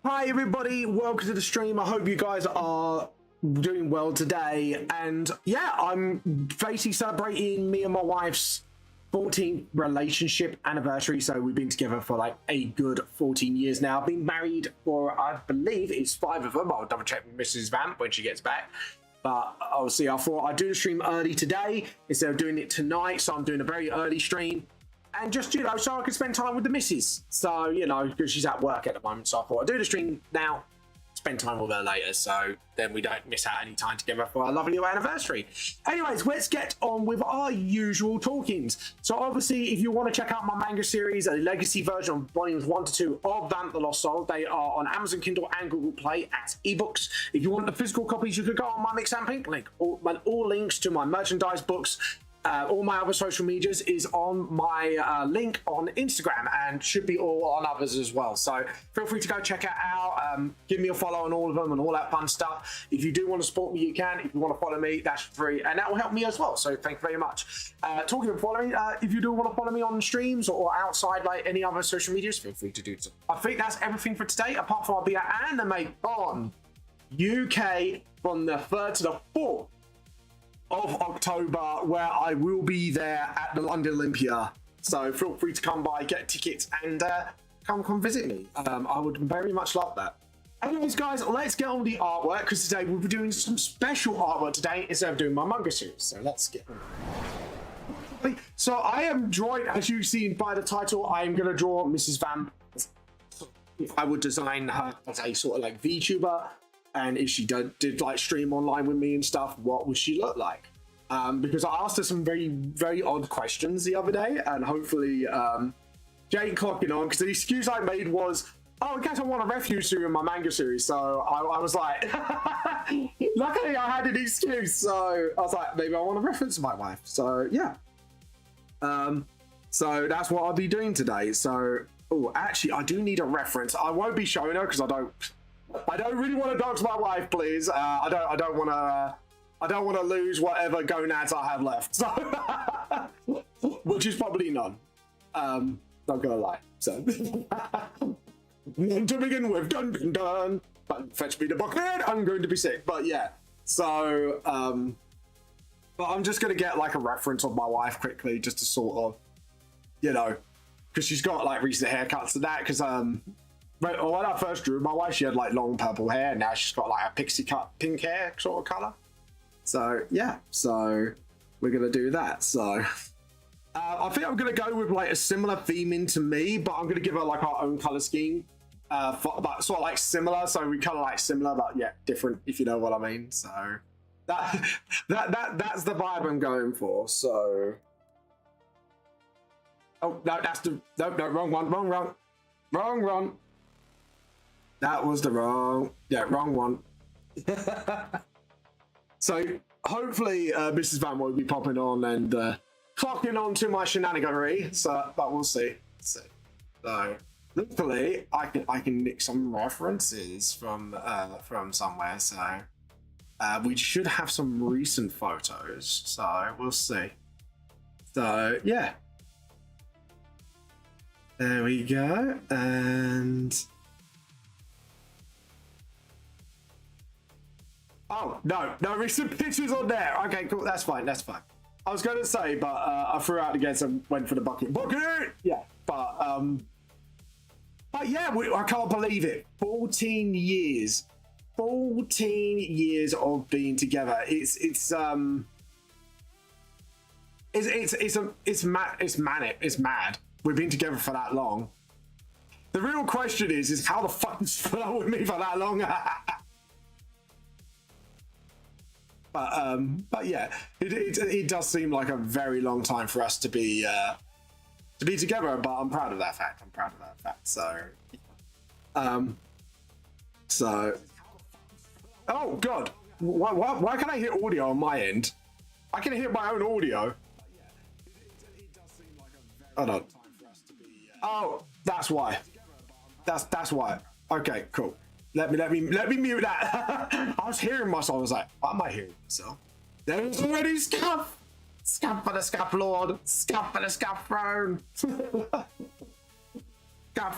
Hi everybody, welcome to the stream. I hope you guys are doing well today. And yeah, I'm basically celebrating me and my wife's 14th relationship anniversary. So we've been together for like a good 14 years now. I've been married for, I believe it's 5 of them. I'll double check with Mrs. Vamp when she gets back. But obviously I thought I'd do the stream early today instead of doing it tonight. So I'm doing a very early stream. And just, so I could spend time with the missus. So, because she's at work at the moment. So I thought I'd do the stream now, spend time with her later. So then we don't miss out any time together for our lovely new anniversary. Anyways, let's get on with our usual talkings. So obviously, if you want to check out my manga series, a legacy version of volumes 1 to 2 of Vamp the Lost Soul, they are on Amazon Kindle and Google Play as ebooks. If you want the physical copies, you could go on my Mix and Pink link. All links to my merchandise books, all my other social medias is on my link on Instagram and should be all on others as well. So feel free to go check it out. Give me a follow on all of them and all that fun stuff. If you do want to support me, you can. If you want to follow me, that's free. And that will help me as well. So thank you very much. Talking of following, if you do want to follow me on streams or outside like any other social medias, feel free to do so. I think that's everything for today, apart from I'll be at Anime on UK from the 3rd to the 4th of October, where I will be there at the London Olympia. So feel free to come by, get tickets, and come visit me. I would very much love that. Anyways, guys, let's get on with the artwork, because today we'll be doing some special artwork today instead of doing my manga series. So let's get on. So I am drawing, as you've seen by the title, I am going to draw Mrs. Vamp. If I would design her as a sort of like VTuber, and if she did like stream online with me and stuff, what would she look like? Because I asked her some very, very odd questions the other day, and hopefully Jane clocking on, because the excuse I made was, oh, I guess I want a refuge to in my manga series. So I was like, luckily I had an excuse. So I was like, maybe I want to reference my wife. So yeah. So that's what I'll be doing today. So, oh, actually, I do need a reference. I won't be showing her because I don't really want to dox my wife, please. I don't want to lose whatever gonads I have left. So, which is probably none. Not gonna lie. So, to begin with, dun dun dun. But fetch me the bucket. I'm going to be sick. But yeah. So, but I'm just gonna get like a reference of my wife quickly, just to sort of, because she's got like recent haircuts and that. Because when I first drew my wife, she had like long purple hair. Now she's got like a pixie cut pink hair sort of color. So yeah, so we're gonna do that. So I think I'm gonna go with like a similar theming to me, but I'm gonna give her like our own color scheme, but sort of like similar. So we kind of like similar, but yeah, different, if you know what I mean. So that's the vibe I'm going for. So oh no, that's the no wrong one. That was the wrong one. So hopefully Mrs. Van will be popping on and clocking on to my shenaniganery. So, but we'll see. So hopefully I can nick some references from somewhere. So we should have some recent photos. So we'll see. So yeah, there we go. And oh, no recent pictures on there. Okay, cool, that's fine. I was going to say, but I threw out again and went for the bucket. Yeah, but yeah, I can't believe it. 14 years of being together. It's mad. We've been together for that long. The real question is how the fuck did you put up with me for that long? But yeah, it does seem like a very long time for us to be together. But I'm proud of that fact. So, oh god, why can I hear audio on my end? I can hear my own audio. Hold on. Oh, that's why. That's why. Okay, cool. Let me mute that. I was hearing myself. I was like, why am I hearing myself? There's already scuff. Scuff for the scuff lord. Scuff for the scuff throne. Scuff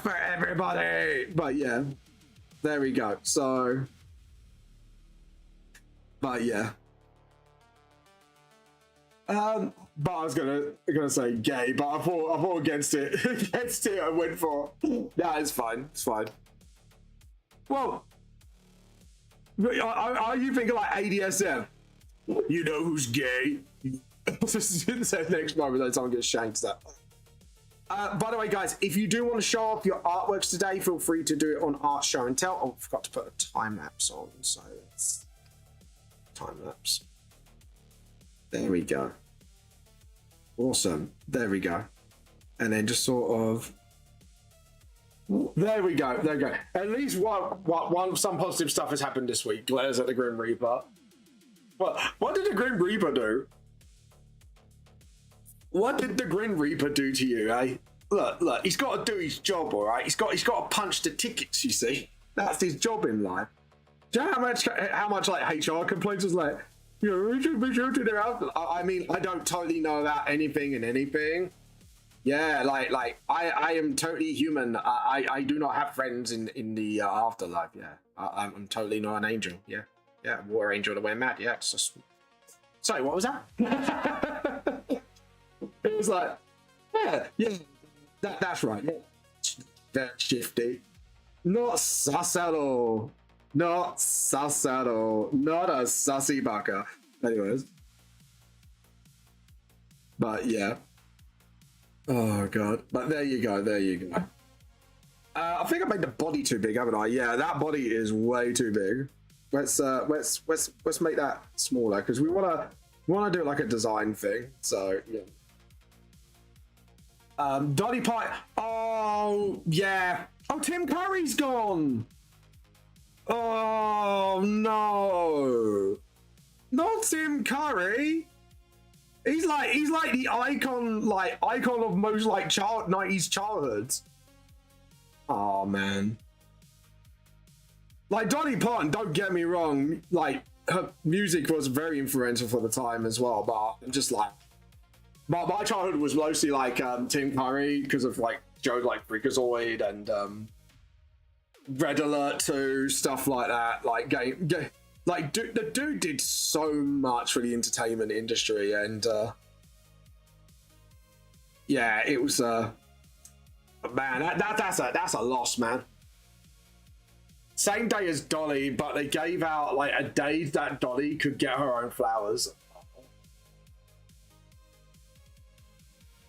for everybody. But yeah. there we go. So, but yeah. But I was gonna say gay, but I thought against it. Against it, I went for. Yeah, it's fine. It's fine. Well, are you thinking like ADSM? You know who's gay? Next moment, that someone gets shanked. That. By the way, guys, if you do want to show off your artworks today, feel free to do it on Art Show and Tell. Oh, I forgot to put a time lapse on, so it's time lapse. There we go. Awesome. There we go. And then just sort of. There we go. There we go. At least some positive stuff has happened this week. Glares at the Grim Reaper. What did the Grim Reaper do? What did the Grim Reaper do to you, eh? Look, he's got to do his job, all right? He's got to punch the tickets, you see? That's his job in life. Do you know how much like HR complaints was like, you know, we should be shooting their after. I mean, I don't totally know about anything and anything. Yeah, like I am totally human. I do not have friends in the afterlife. Yeah, I'm totally not an angel. Yeah, war angel to wear mad. Yeah, it's just. Sorry, what was that? It was like, yeah, that's right. Yeah. Very shifty. Not sus at all. Not sus at all. Not a sussy baka. Anyways. But yeah. Oh god. But there you go. There you go. I think I made the body too big, haven't I? Yeah, that body is way too big. Let's make that smaller because we wanna do like a design thing. So yeah. Dolly Pie. Oh yeah. Oh, Tim Curry's gone. Oh no. Not Tim Curry. He's like the icon of most like 90s childhoods. Oh man. Like Dolly Parton, don't get me wrong, like her music was very influential for the time as well, but just like my childhood was mostly like Tim Curry because of like shows like Freakazoid and Red Alert 2, stuff like that. Like the dude did so much for the entertainment industry, and yeah, it was man, that's a loss, man. Same day as Dolly, but they gave out like a day that Dolly could get her own flowers.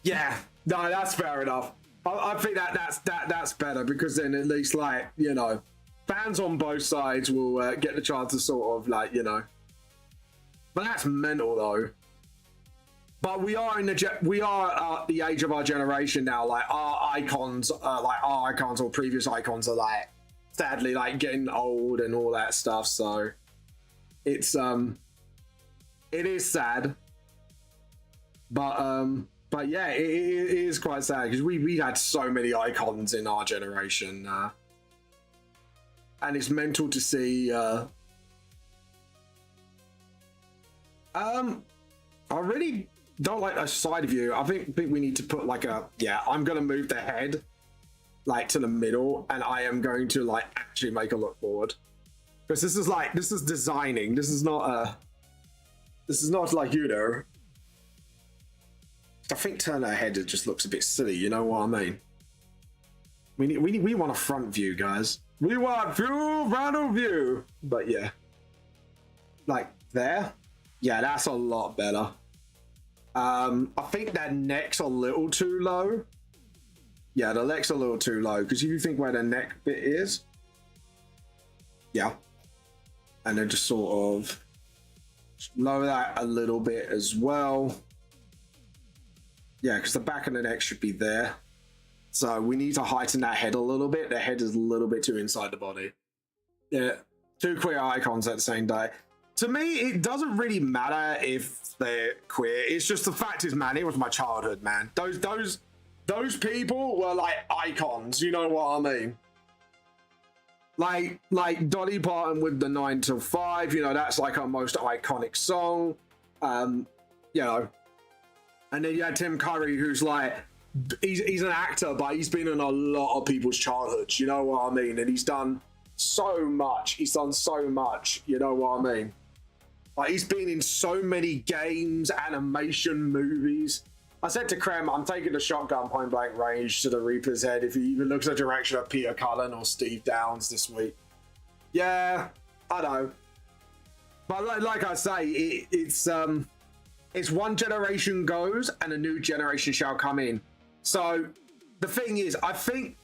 Yeah, no, that's fair enough. I think that's better because then at least like, you know, fans on both sides will get the chance to sort of like, you know. But that's mental though. But we are the age of our generation now. Like our icons or previous icons are like sadly like getting old and all that stuff. So it's it is sad. But yeah, it is quite sad because we had so many icons in our generation, and it's mental to see. I really don't like a side view. I think we need to put like a I'm gonna move the head like to the middle, and I am going to like actually make a look forward because this is designing. This is not like, you know. I think turn her head, it just looks a bit silly, you know what I mean? We want a front view, guys. We want front view. But yeah. Like there? Yeah, that's a lot better. I think that neck's a little too low. Yeah, the neck's a little too low, because if you think where the neck bit is. Yeah. And then just sort of lower that a little bit as well. Yeah, because the back of the neck should be there. So we need to heighten that head a little bit. The head is a little bit too inside the body. Yeah, two queer icons at the same day. To me, it doesn't really matter if they're queer. It's just the fact is, man, it was my childhood, man. Those people were like icons. You know what I mean? Like Dolly Parton with the 9 till 5. You know, that's like our most iconic song. You know. And then you had Tim Curry, who's like, he's an actor, but he's been in a lot of people's childhoods. You know what I mean? And he's done so much. He's done so much. You know what I mean? Like, he's been in so many games, animation, movies. I said to Krem, I'm taking the shotgun point blank range to the Reaper's head if he even looks the direction of Peter Cullen or Steve Downes this week. Yeah, I know. But like I say, it's one generation goes and a new generation shall come in. So the thing is, I think,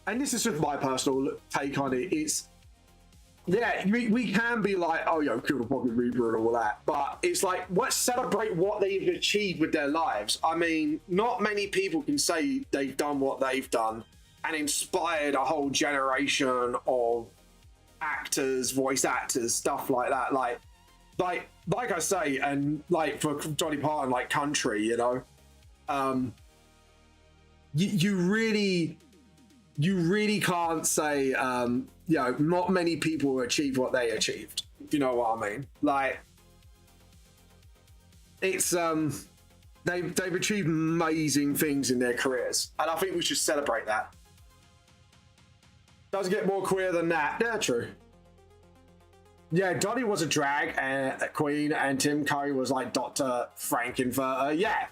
and this is just my personal take on it, it's, yeah, we can be like, oh, yo, kill the fucking Reaper and all that. But it's like, let's celebrate what they've achieved with their lives. I mean, not many people can say they've done what they've done and inspired a whole generation of actors, voice actors, stuff like that. Like I say, and like for Johnny Parton, like Country, you know, you really can't say, you know, not many people achieve what they achieved. If you know what I mean? Like, it's they've achieved amazing things in their careers, and I think we should celebrate that. Doesn't get more queer than that. Yeah, true. Yeah, Donnie was a drag queen, and Tim Curry was like Dr. Frankenfurter. Yeah.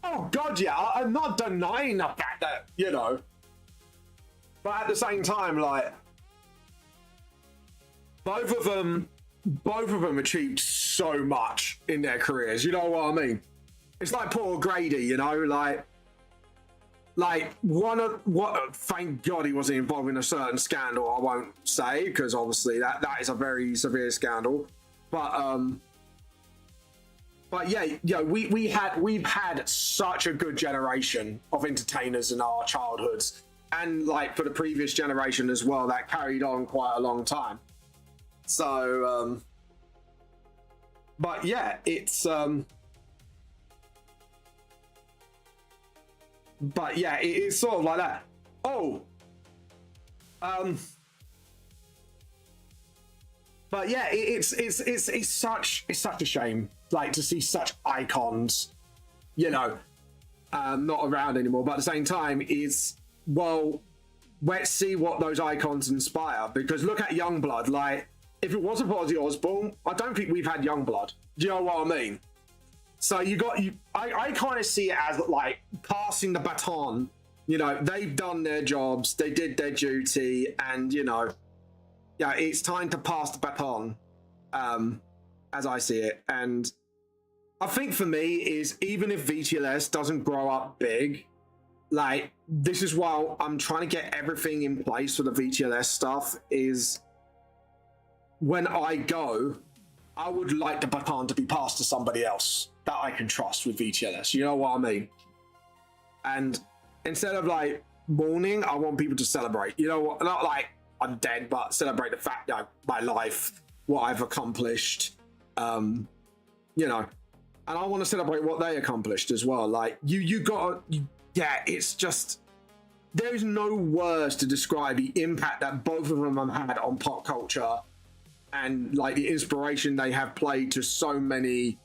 Oh God, yeah. I'm not denying the fact that, you know. But at the same time, like, both of them achieved so much in their careers. You know what I mean? It's like Paul Grady, you know, like thank God he wasn't involved in a certain scandal. I won't say, because obviously that is a very severe scandal. But yeah, we've had such a good generation of entertainers in our childhoods. And like for the previous generation as well, that carried on quite a long time. So, but yeah, it's, but yeah, it's sort of like that. Oh, but yeah, it's such a shame, like, to see such icons, you know, not around anymore. But at the same time, is, well, let's see what those icons inspire. Because look at Youngblood. Like, if it wasn't for Ozzy Osbourne, I don't think we've had Youngblood. Do you know what I mean? So I kind of see it as like passing the baton. You know, they've done their jobs, they did their duty, and, you know, yeah, it's time to pass the baton, as I see it. And I think for me is, even if VTLS doesn't grow up big, like, this is why I'm trying to get everything in place for the VTLS stuff, is when I go, I would like the baton to be passed to somebody else that I can trust with VTLS. You know what I mean? And instead of like mourning, I want people to celebrate. You know what? Not like I'm dead, but celebrate the fact that my life, what I've accomplished, you know. And I want to celebrate what they accomplished as well. Like, yeah, it's just, there is no words to describe the impact that both of them have had on pop culture, and like the inspiration they have played to so many,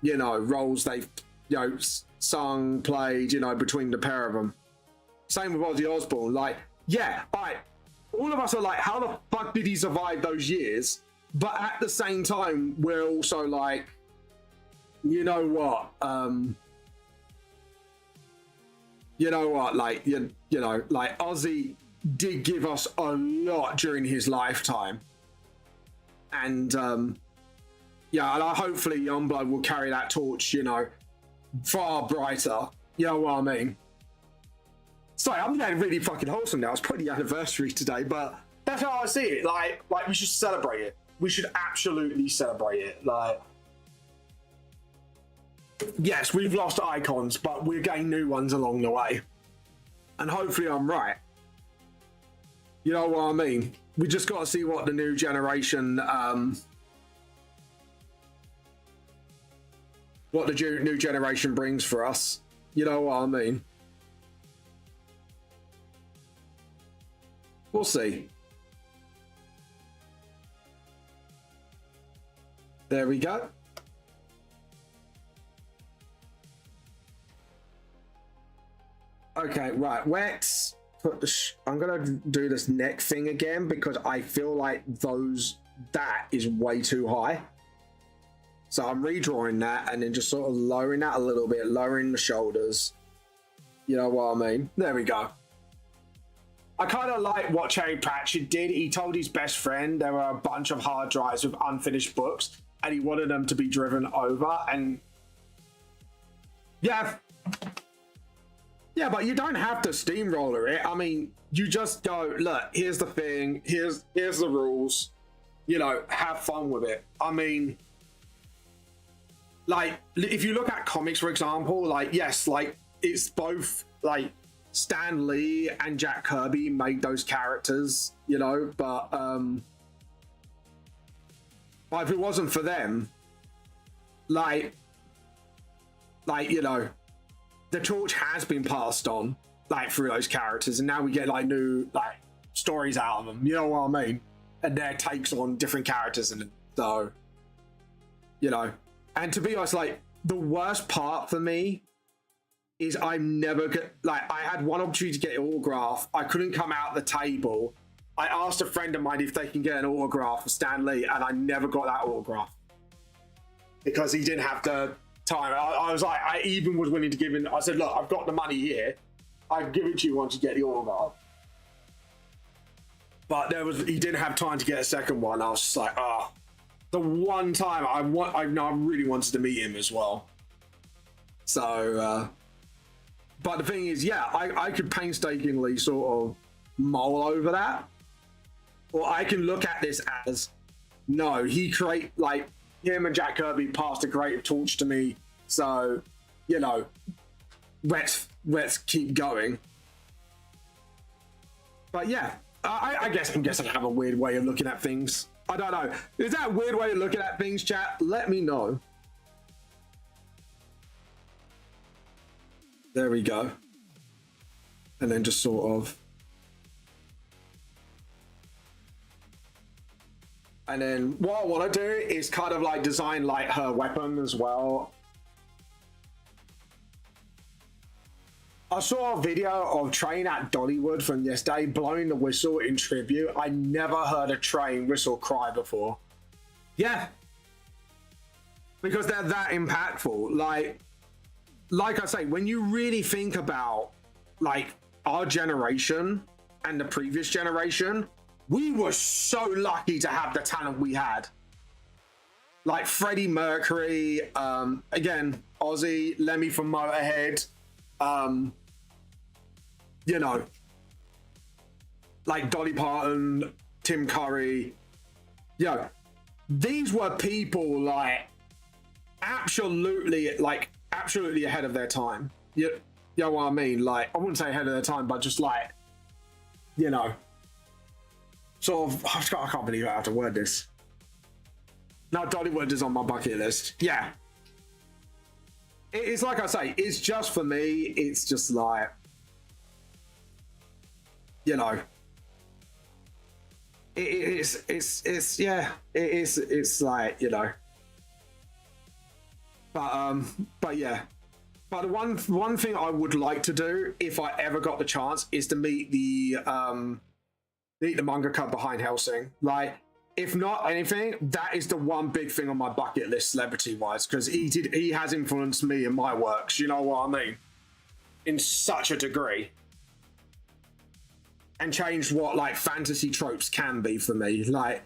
you know, roles they've, you know, sung, played, you know, between the pair of them. Same with Ozzy Osbourne. Like, yeah, all of us are like, how the fuck did he survive those years? But at the same time, we're also like, you know what, like, you know, like, Ozzy did give us a lot during his lifetime. And yeah, and hopefully Youngblood will carry that torch, you know, far brighter. You know what I mean? Sorry, I'm getting really fucking wholesome now. It's probably the anniversary today, but that's how I see it. Like we should celebrate it. We should absolutely celebrate it. Like, yes, we've lost icons, but we're getting new ones along the way. And hopefully I'm right. You know what I mean? We just got to see what the new generation, what the new generation brings for us. You know what I mean? We'll see. There we go. Okay, right. Wex put the I'm gonna do this neck thing again because I feel like that is way too high. So I'm redrawing that and then just sort of lowering that a little bit, lowering the shoulders. You know what I mean? There we go. I kind of like what Terry Pratchett did. He told his best friend there were a bunch of hard drives with unfinished books and he wanted them to be driven over. And yeah, but you don't have to steamroller it. I mean, you just go, look, here's the thing, here's the rules, you know, have fun with it. I mean, like, if you look at comics, for example, like, yes, like, it's both, like, Stan Lee and Jack Kirby made those characters, you know, but if it wasn't for them, like, you know, the torch has been passed on, like, through those characters, and now we get, like, new, like, stories out of them, you know what I mean? And their takes on different characters, and so, you know. And to be honest, like, the worst part for me is I'm never like, I had one opportunity to get an autograph. I couldn't come out the table. I asked a friend of mine if they can get an autograph for Stan Lee, and I never got that autograph because he didn't have the time. I was like, I even was willing to give him. I said, look, I've got the money here. I'll give it to you once you get the autograph. But he didn't have time to get a second one. I was just like, oh. The one time I really wanted to meet him as well. So, but the thing is, yeah, I could painstakingly sort of mull over that, or I can look at this as, no, like, him and Jack Kirby passed a creative torch to me, so, you know, let's keep going. But yeah, I guess I have a weird way of looking at things. I don't know. Is that a weird way of looking at things, chat? Let me know. There we go. And then just sort of. And then what I want to do is kind of like design like her weapon as well. I saw a video of Train at Dollywood from yesterday blowing the whistle in tribute. I never heard a train whistle cry before. Yeah. Because they're that impactful. Like I say, when you really think about like our generation and the previous generation, we were so lucky to have the talent we had. Like Freddie Mercury, again, Ozzy, Lemmy from Motorhead, you know, like Dolly Parton, Tim Curry. Yo, these were people like absolutely ahead of their time. You know what I mean? Like, I wouldn't say ahead of their time, but just like, you know, sort of, I can't believe I have to word this. Now Dollywood is on my bucket list. Yeah. It's like I say, it's just for me, it's just like, you know, it's like, you know, but yeah, but the one thing I would like to do if I ever got the chance is to meet the mangaka behind Hellsing. Like, if not anything, that is the one big thing on my bucket list, celebrity-wise, because he has influenced me in my works. You know what I mean? In such a degree, and changed what like fantasy tropes can be for me. Like,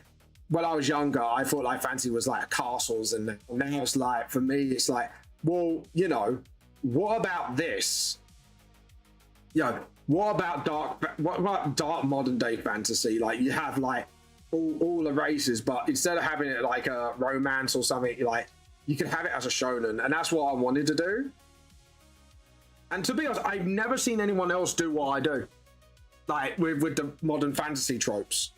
when I was younger, I thought like fantasy was like castles, and now it's like, for me, it's like, well, you know, what about this? You know, what about dark modern day fantasy? Like, you have like all the races, but instead of having it like a romance or something, like, you can have it as a shonen, and that's what I wanted to do. And to be honest, I've never seen anyone else do what I do, like with the modern fantasy tropes.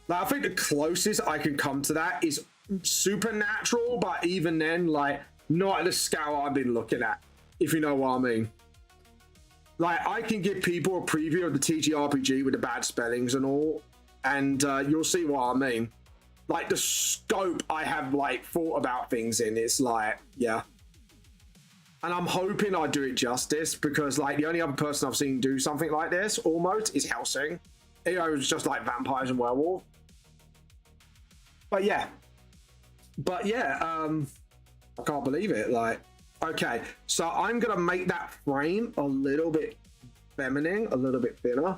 Like, I think the closest I can come to that is Supernatural, but even then, like, not at the scale I've been looking at, if you know what I mean. Like, I can give people a preview of the TTRPG with the bad spellings and all, and you'll see what I mean. Like, the scope I have like thought about things in, it's like, yeah. And I'm hoping I do it justice, because like the only other person I've seen do something like this almost is Helsing. You know, it's just like vampires and werewolf. But yeah. I can't believe it. Like, okay, so I'm gonna make that frame a little bit feminine, a little bit thinner.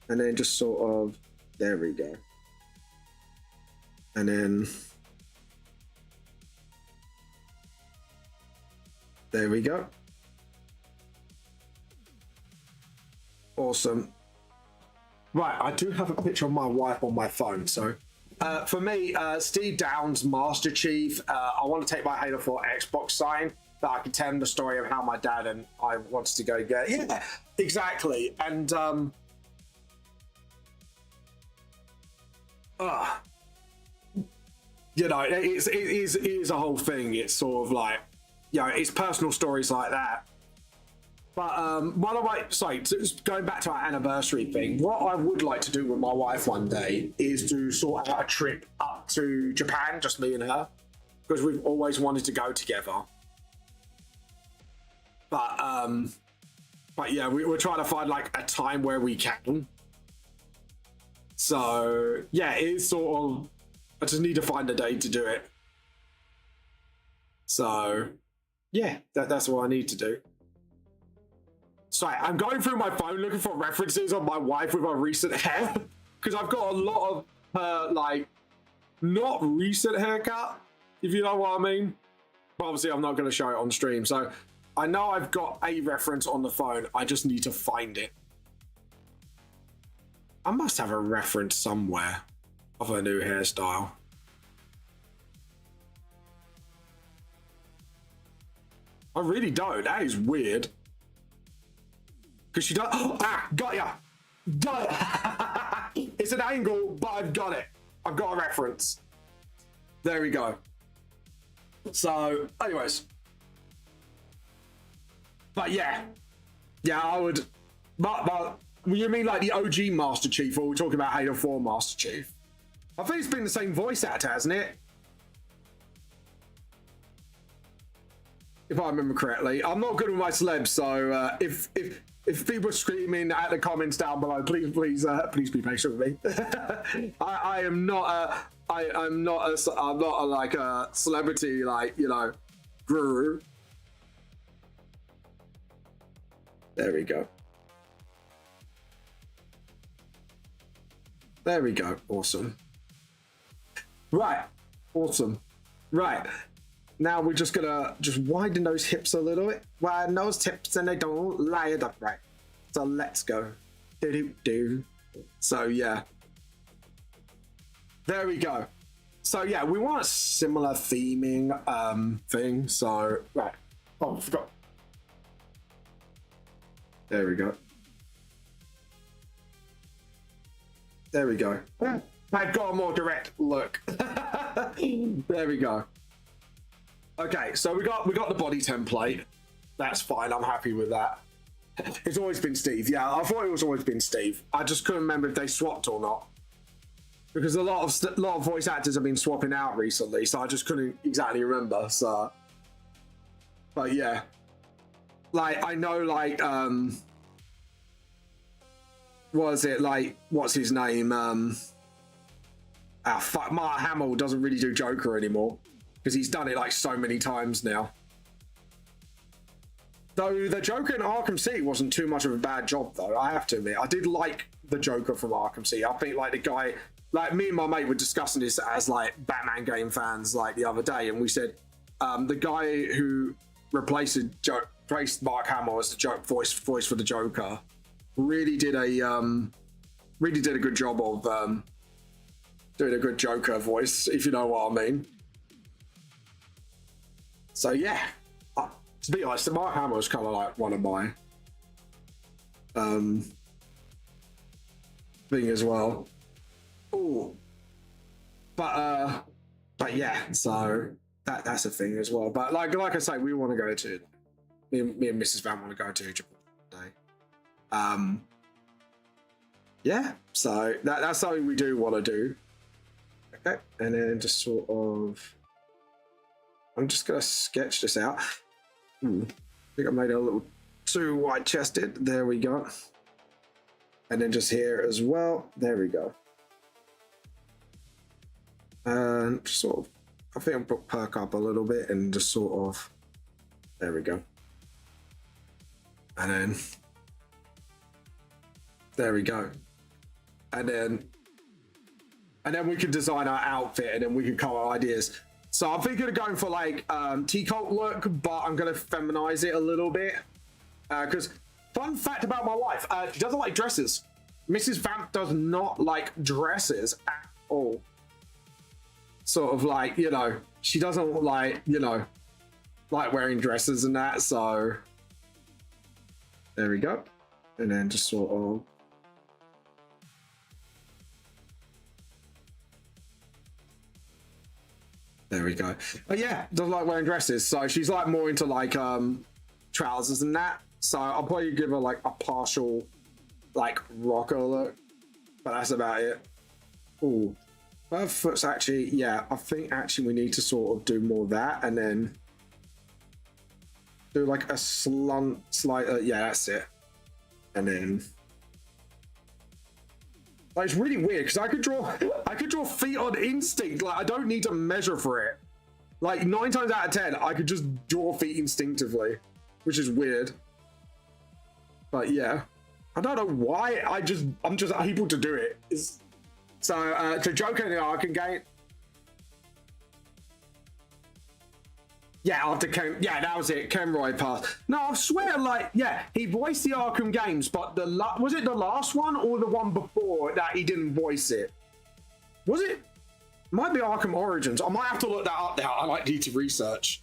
And then just sort of, there we go. And then there we go. Awesome. Right, I do have a picture of my wife on my phone. So for me, Steve Downs, Master Chief, I want to take my Halo 4 Xbox sign that I can tell him the story of how my dad and I wanted to go get. Yeah, exactly. And you know, it is a whole thing. It's sort of like, you know, it's personal stories like that. But by the way, sorry, just going back to our anniversary thing, what I would like to do with my wife one day is to sort out a trip up to Japan, just me and her, because we've always wanted to go together. But yeah, we're trying to find like a time where we can. So yeah, it's sort of, I just need to find a day to do it. So yeah, that's what I need to do. Sorry, I'm going through my phone looking for references on my wife with her recent hair, because I've got a lot of her, like, not recent haircut, if you know what I mean. But obviously, I'm not going to show it on stream. So I know I've got a reference on the phone. I just need to find it. I must have a reference somewhere of her new hairstyle. I really don't. That is weird. Because she does. Oh, got ya. Got it. It's an angle, but I've got it. I've got a reference. There we go. So, anyways. But yeah. Yeah, I would. But you mean like the OG Master Chief, or we're talking about Halo 4 Master Chief? I think it's been the same voice actor, hasn't it? If I remember correctly. I'm not good with my celebs, so if people are screaming at the comments down below, please be patient with me. I'm not a like a celebrity, like, you know, guru. There we go. There we go. Awesome. Right. Awesome. Right. Now we're just gonna widen those hips a little bit. Widen those hips and they don't lie it up right. So let's go. Do. So yeah. There we go. So yeah, we want a similar theming thing. So right. Oh, I forgot. There we go. There we go. I've got a more direct look. There we go. Okay, so we got the body template. That's fine. I'm happy with that. It's always been Steve. Yeah, I thought it was always been Steve. I just couldn't remember if they swapped or not, because a lot of voice actors have been swapping out recently, so I just couldn't exactly remember. So, but yeah, like I know, like was it like what's his name? Fuck, Mark Hamill doesn't really do Joker anymore, because he's done it like so many times now. Though the Joker in Arkham City wasn't too much of a bad job, though, I have to admit. I did like the Joker from Arkham City. I think like the guy, like me and my mate were discussing this as like Batman game fans like the other day, and we said the guy who replaced Mark Hamill as the voice for the Joker really did a good job of doing a good Joker voice, if you know what I mean. So yeah, to be honest, Mark Hamill is kind of like one of my thing as well. Oh, but yeah, so that's a thing as well. But like I say, we want to go to me and Mrs. Van want to go to Japan today. Yeah, so that's something we do want to do. Okay, and then just sort of, I'm just gonna sketch this out. I think I made it a little too wide-chested. There we go. And then just here as well. There we go. And just sort of, I think I'll perk up a little bit and just sort of, there we go. And then, there we go. And then we can design our outfit and then we can come up with ideas. So I'm thinking of going for like T-Cult look, but I'm going to feminize it a little bit. Because fun fact about my wife, she doesn't like dresses. Mrs. Vamp does not like dresses at all. Sort of like, you know, she doesn't like, you know, like wearing dresses and that. So there we go. And then just sort of. There we go. But yeah, doesn't like wearing dresses. So she's like more into like trousers and that. So I'll probably give her like a partial like rocker look. But that's about it. Ooh. Her foot's actually, yeah, I think actually we need to sort of do more of that and then do like a slight, yeah, that's it. And then, like, it's really weird because I could draw feet on instinct. Like, I don't need to measure for it. Like 9 times out of 10, I could just draw feet instinctively, which is weird. But yeah, I don't know why. I'm just able to do it. So to Joker in the Arkham game, yeah, after Ken, yeah, that was it. Ken Roy passed. No, I swear, like, yeah, he voiced the Arkham games, but was it the last one or the one before that he didn't voice it? Was it? Might be Arkham Origins. I might have to look that up now. I might need to research.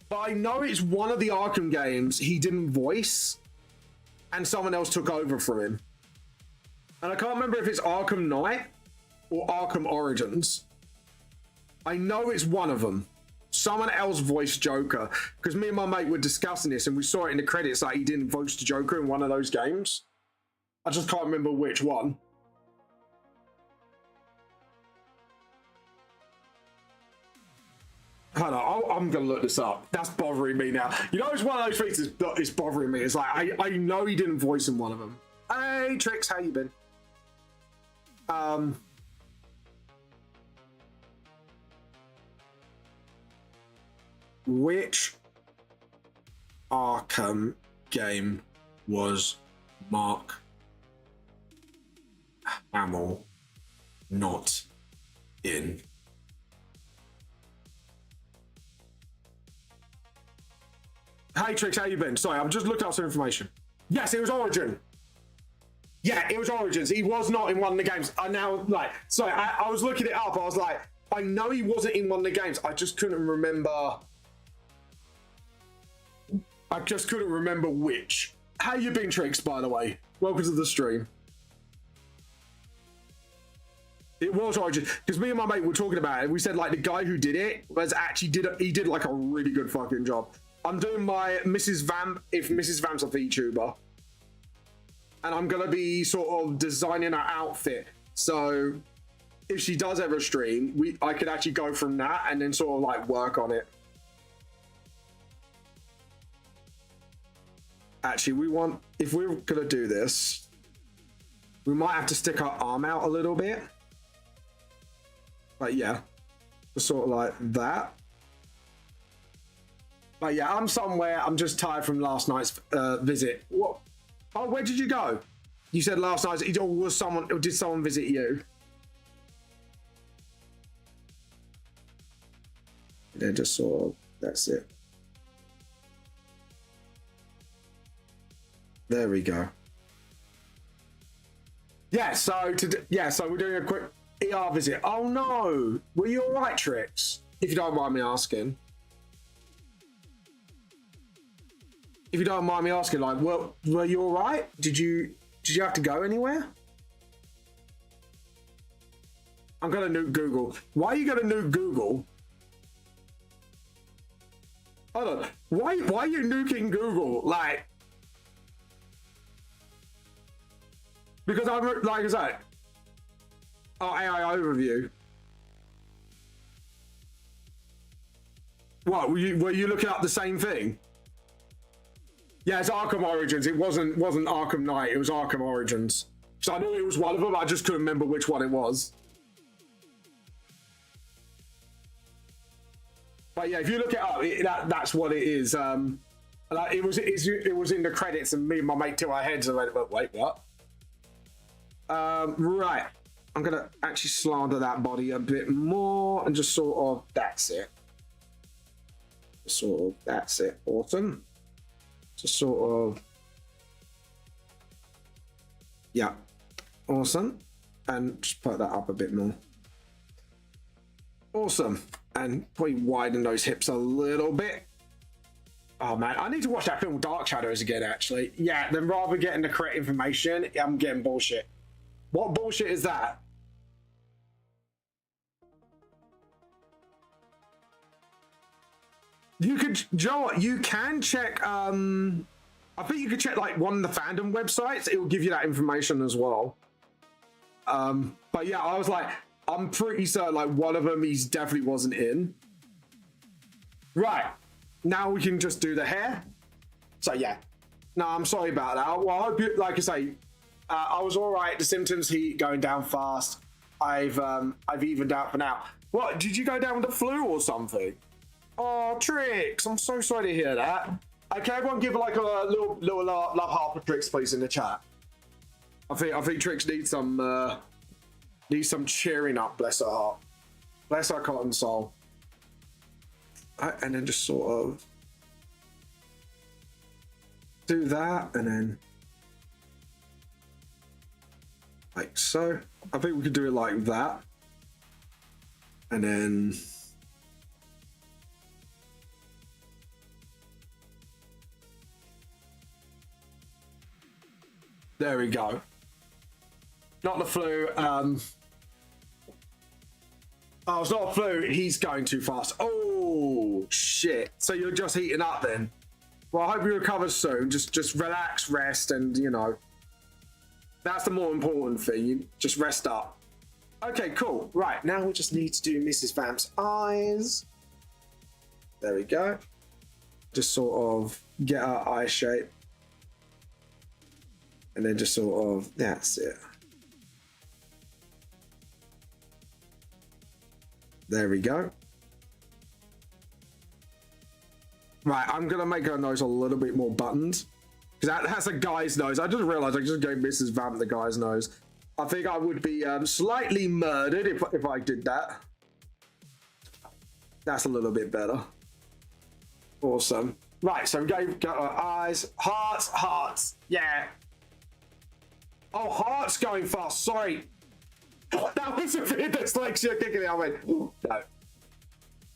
But I know it's one of the Arkham games he didn't voice, and someone else took over for him. And I can't remember if it's Arkham Knight or Arkham Origins. I know it's one of them. Someone else voiced Joker. Because me and my mate were discussing this and we saw it in the credits that he didn't voice the Joker in one of those games. I just can't remember which one. Hold on, I'm going to look this up. That's bothering me now. You know, it's one of those things that's bothering me. It's like, I know he didn't voice in one of them. Hey, Trix, how you been? Which Arkham game was Mark Hamill not in? Hey Trix, how you been? Sorry, I've just looked up some information. Yes, it was Origin. Yeah, it was Origins. He was not in one of the games. I now, like, sorry, I was looking it up. I was like, I know he wasn't in one of the games. I just couldn't remember. I just couldn't remember which. How you been, Trix, by the way? Welcome to the stream. It was Origin, because me and my mate were talking about it. We said, like, the guy who did it was actually he did like a really good fucking job. I'm doing my Mrs. Vamp, if Mrs. Vamp's a VTuber. And I'm going to be sort of designing her outfit. So if she does ever stream, I could actually go from that and then sort of like work on it. Actually, if we're going to do this, we might have to stick our arm out a little bit. But yeah, just sort of like that. But yeah, I'm somewhere. I'm just tired from last night's visit. What? Oh, where did you go? You said last night. Or did someone visit you? They're just sort of. That's it. There we go. Yeah. So we're doing a quick ER visit. Oh no, were you all right, Trix? If you don't mind me asking. If you don't mind me asking, like, were you all right? Did you have to go anywhere? I'm gonna nuke Google. Why are you gonna nuke Google? Hold on. Why are you nuking Google? Like, because I'm like I said, oh, AI overview. What were you looking up the same thing? Yeah, it's Arkham Origins. It wasn't Arkham Knight. It was Arkham Origins. So I knew it was one of them. I just couldn't remember which one it was. But yeah, if you look it up, that's what it is. Like it was in the credits, and me and my mate tilt our heads and went, "Wait, what?" Right. I'm gonna actually slander that body a bit more and just sort of that's it. Sort of that's it. Awesome. Just sort of yeah. Awesome. And just put that up a bit more. Awesome. And probably widen those hips a little bit. Oh man, I need to watch that film Dark Shadows again, actually. Yeah, then rather getting the correct information, I'm getting bullshit. What bullshit is that? You could, Joe, you can check, I think you could check like one of the fandom websites. It will give you that information as well. But yeah, I was like, I'm pretty certain like one of them he's definitely wasn't in. Right. Now we can just do the hair. So yeah. No, I'm sorry about that. Well, I hope you, like I say, I was all right. The symptoms heat going down fast. I've evened out for now. What, did you go down with the flu or something? Oh, Trix, I'm so sorry to hear that. Okay, everyone give like a little love heart for Trix, please, in the chat. I think Trix needs some cheering up, bless her heart. Bless her cotton soul. And then just sort of do that, and then like so. I think we could do it like that. And then there we go. Not the flu. Oh, it's not a flu. He's going too fast. Oh, shit. So you're just heating up then? Well, I hope you recover soon. Just relax, rest, and, you know, that's the more important thing. You just rest up. Okay, cool. Right, now we just need to do Mrs. Vamp's eyes. There we go. Just sort of get our eye shape. And then just sort of, that's it. There we go. Right, I'm gonna make her nose a little bit more buttoned. Because that's a guy's nose. I just realized I just gave Mrs. Vamp the guy's nose. I think I would be slightly murdered if I did that. That's a little bit better. Awesome. Right, so we got our eyes. Hearts, hearts. Yeah. Oh, heart's going fast. Sorry. That was a bit dyslexia kicking it. I went, no.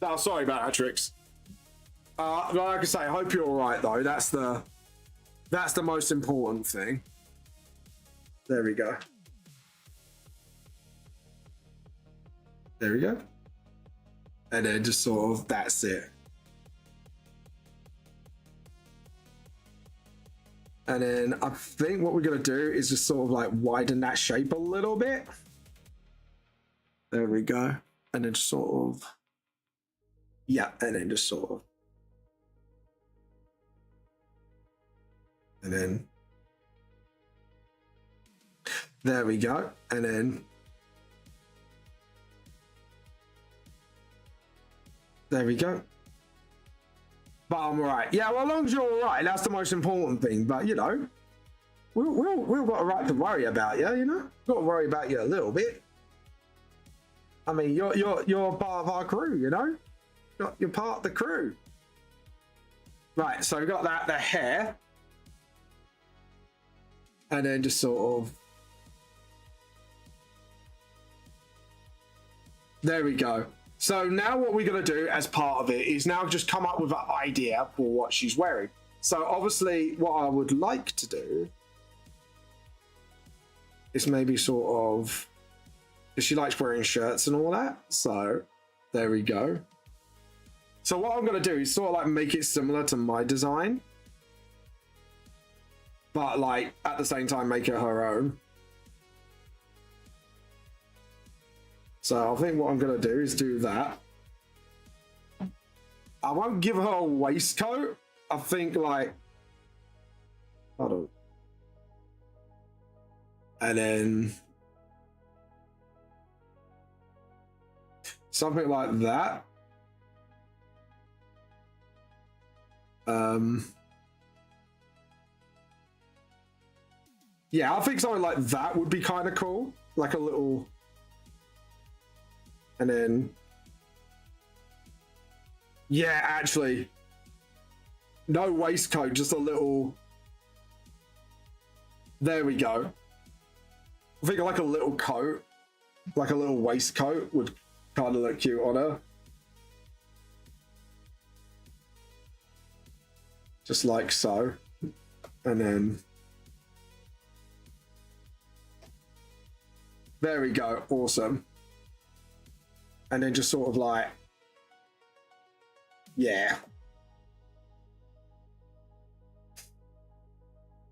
No, sorry about that, Trix. Like I say, I hope you're all right, though. That's the most important thing. There we go. There we go. And then just sort of, that's it. And then I think what we're going to do is just sort of like widen that shape a little bit. There we go. And then sort of, yeah, and then just sort of. And then, there we go. And then, there we go. But I'm all right. Yeah, well, as long as you're all right, that's the most important thing. But, you know, we've got a right to worry about you, you know? We've got to worry about you a little bit. I mean, you're part of our crew, you know? You're part of the crew. Right, so we've got that, the hair. And then just sort of... There we go. So now what we're going to do as part of it is now just come up with an idea for what she's wearing. So obviously what I would like to do is maybe sort of... Because she likes wearing shirts and all that. So there we go. So what I'm going to do is sort of like make it similar to my design. But like at the same time make it her own. So I think what I'm going to do is do that. I won't give her a waistcoat. I think like And then something like that. Yeah, I think something like that would be kind of cool. Like a little... And then... Yeah, actually. No waistcoat, just a little... There we go. I think like a little coat, like a little waistcoat would kind of look cute on her. Just like so. And then... There we go, awesome. And then just sort of like... Yeah.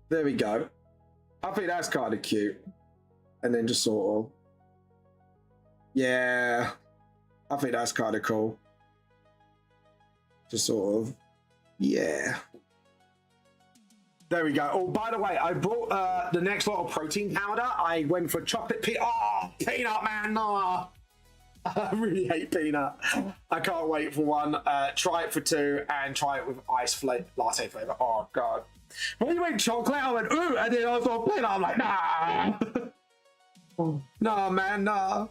There we go. I think that's kind of cute. And then just sort of... Yeah. I think that's kind of cool. Just sort of... Yeah. There we go. Oh, by the way, I brought the next lot of protein powder. I went for chocolate peanut, man. No. I really hate peanut. I can't wait for one. Try it for 2 and try it with latte flavor. Oh, God. When you went chocolate, I went, ooh, and then I saw peanut. I'm like, nah. No, man, no.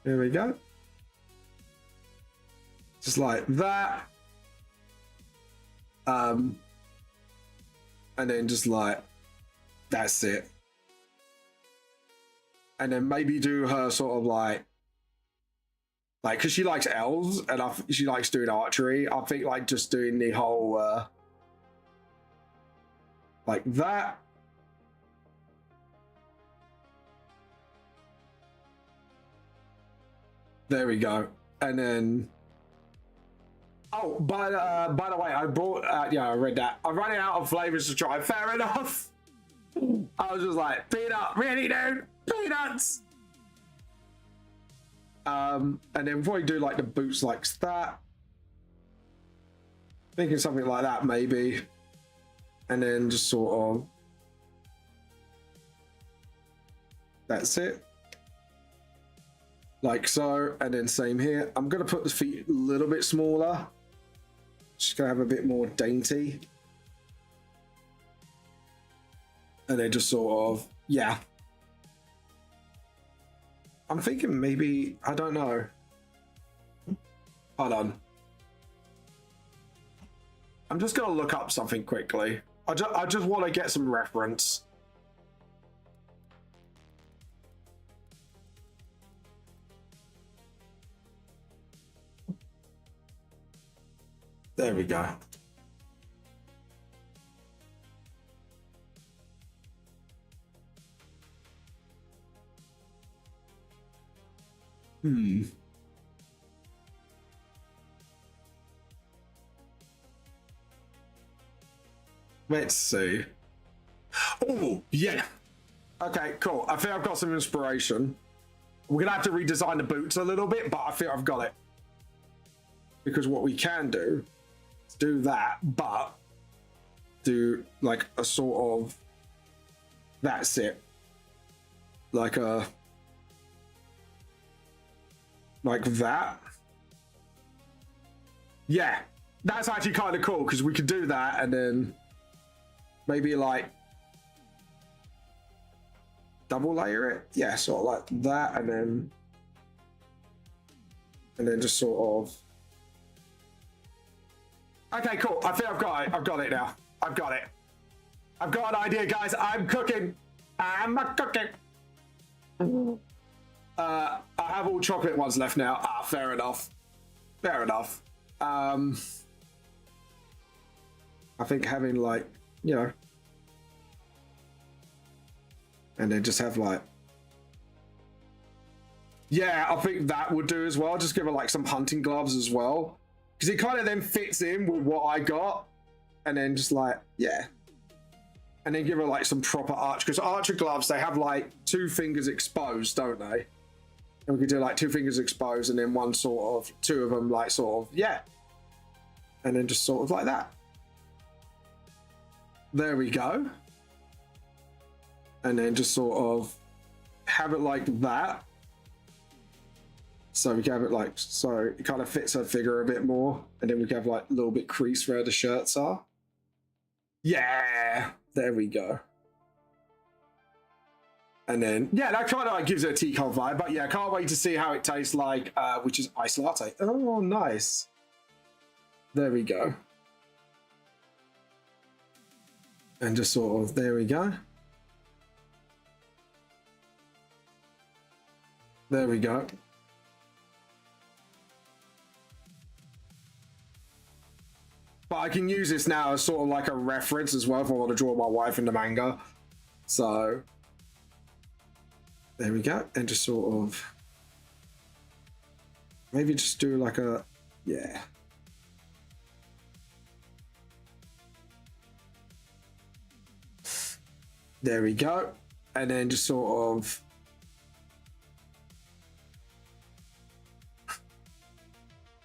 Here we go. Just like that. And then just like, that's it. And then maybe do her sort of like, because she likes elves and she likes doing archery. I think like just doing the whole, like that. There we go. And then, oh, by the way, I brought, yeah, I read that. I'm running out of flavors to try. Fair enough. I was just like, peanut, really, dude? Peanuts. And then before you do like the boots like that, thinking something like that maybe, and then just sort of, that's it. Like so, and then same here. I'm gonna put the feet a little bit smaller. Just gonna have a bit more dainty. And then just sort of, yeah. I'm thinking maybe, I don't know. Hold on. I'm just gonna look up something quickly. I just want to get some reference. There we go. Let's see. Oh, yeah. Okay, cool. I think I've got some inspiration. We're gonna have to redesign the boots a little bit, but I think I've got it. Because what we can do is do that, but do like a sort of, that's it. Like a, like that. Yeah, that's actually kind of cool because we could do that and then maybe like double layer it. Yeah, sort of like that and then just sort of. Okay, cool. I think I've got it. I've got it now. I've got it. I've got an idea, guys. I'm cooking. I'm cooking. I have all chocolate ones left now. Ah, fair enough. Fair enough. I think having like, you know, and then just have like, yeah, I think that would do as well. Just give her like some hunting gloves as well. Because it kind of then fits in with what I got. And then just like, yeah. And then give her like some proper archer. Because archer gloves, they have like 2 fingers exposed, don't they? And we could do like 2 fingers exposed and then one sort of, 2 of them like sort of, yeah. And then just sort of like that. There we go. And then just sort of have it like that. So we can have it like, so it kind of fits her figure a bit more. And then we can have like a little bit crease where the shirts are. Yeah, there we go. And then, yeah, that kind of like gives it a tea cone vibe. But yeah, can't wait to see how it tastes like, which is iced latte. Oh, nice. There we go. And just sort of, there we go. There we go. But I can use this now as sort of like a reference as well if I want to draw my wife in the manga. So there we go. And just sort of maybe just do like a, yeah. There we go. And then just sort of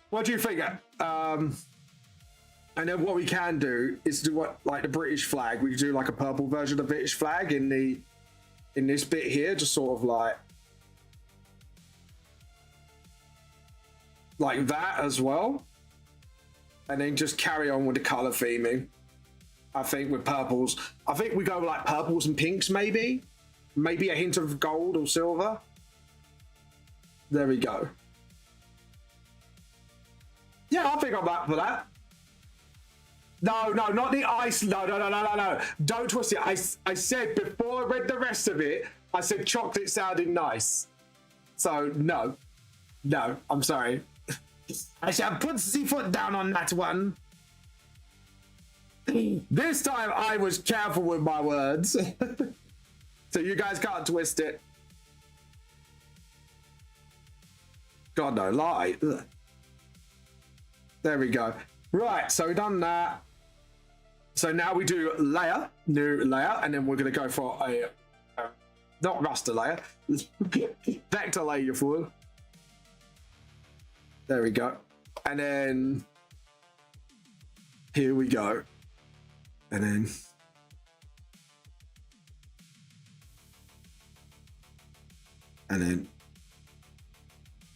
what do you think? And then what we can do is do what, like the British flag. We can do like a purple version of the British flag in this bit here, just sort of like that as well. And then just carry on with the color theming. I think with purples, I think we go like purples and pinks, maybe a hint of gold or silver. There we go. Yeah, I think I'm up for that. No, not the ice. No. Don't twist it. I said before I read the rest of it, I said chocolate sounded nice. So no, I'm sorry. I shall put the foot down on that one. This time I was careful with my words. So you guys can't twist it. God, no lie. Ugh. There we go. Right, so we've done that. So now we do layer, new layer, and then we're going to go for a not raster layer, vector layer, you fool. There we go. And then here we go. And then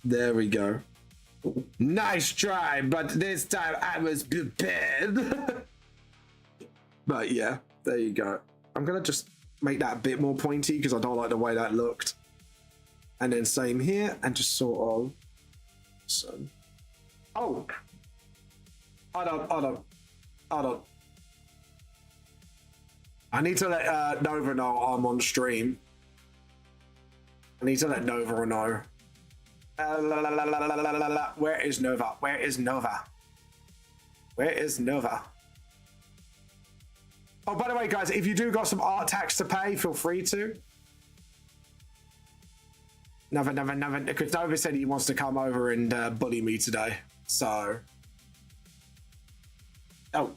there we go. Nice try, but this time I was prepared. But yeah, there you go. I'm gonna just make that a bit more pointy because I don't like the way that looked. And then same here, and just sort of. So, oh, I don't. I need to let Nova know I'm on stream. I need to let Nova know. Where is Nova? Where is Nova? Where is Nova? Oh, by the way, guys, if you do got some art tax to pay, feel free to. Nova, because Nova said he wants to come over and bully me today. So, oh,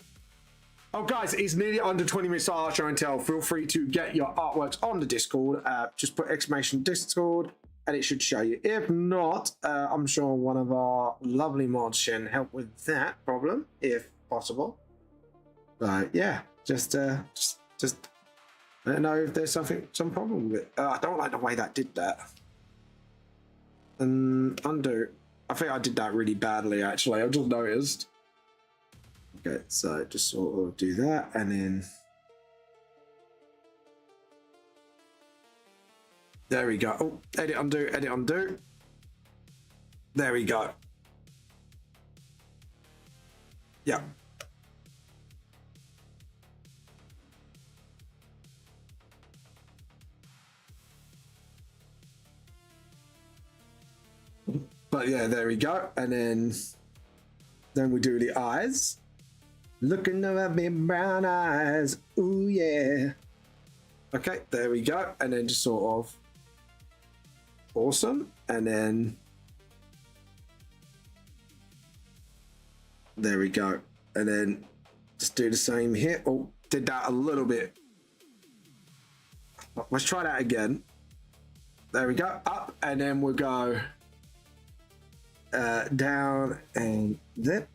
guys, it's nearly under 20 minutes to our show and tell. Feel free to get your artworks on the Discord. Just put exclamation Discord. And it should show you. If not, I'm sure one of our lovely mods can help with that problem, if possible. But yeah, just let me know if there's some problem with it. I don't like the way that did that. And undo. I think I did that really badly, actually. I've just noticed. Okay, so just sort of do that, and then there we go. Oh, edit, undo. There we go. Yeah. But yeah, there we go. And then we do the eyes. Looking at me brown eyes. Ooh, yeah. Okay, there we go. And then just sort of awesome. And then there we go. And then just do the same here. Oh, did that a little bit. Let's try that again. There we go. Up, and then we'll go down and then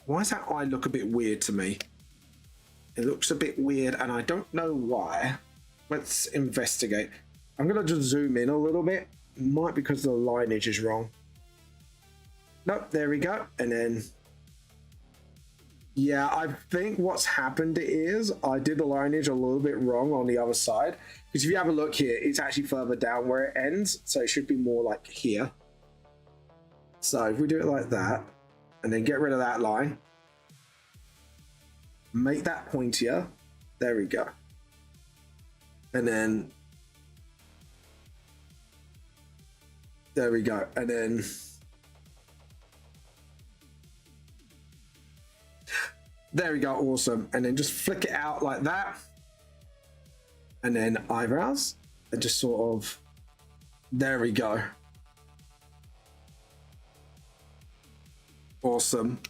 Why does that eye look a bit weird to me? It looks a bit weird and I don't know why. Let's investigate. I'm going to just zoom in a little bit. Might be because the lineage is wrong. Nope, there we go. And then, yeah, I think what's happened is I did the lineage a little bit wrong on the other side. Because if you have a look here, it's actually further down where it ends. So it should be more like here. So if we do it like that, and then get rid of that line, make that pointier. There we go. And then, there we go. And then, there we go, awesome. And then just flick it out like that. And then eyebrows, and just sort of, there we go. Awesome.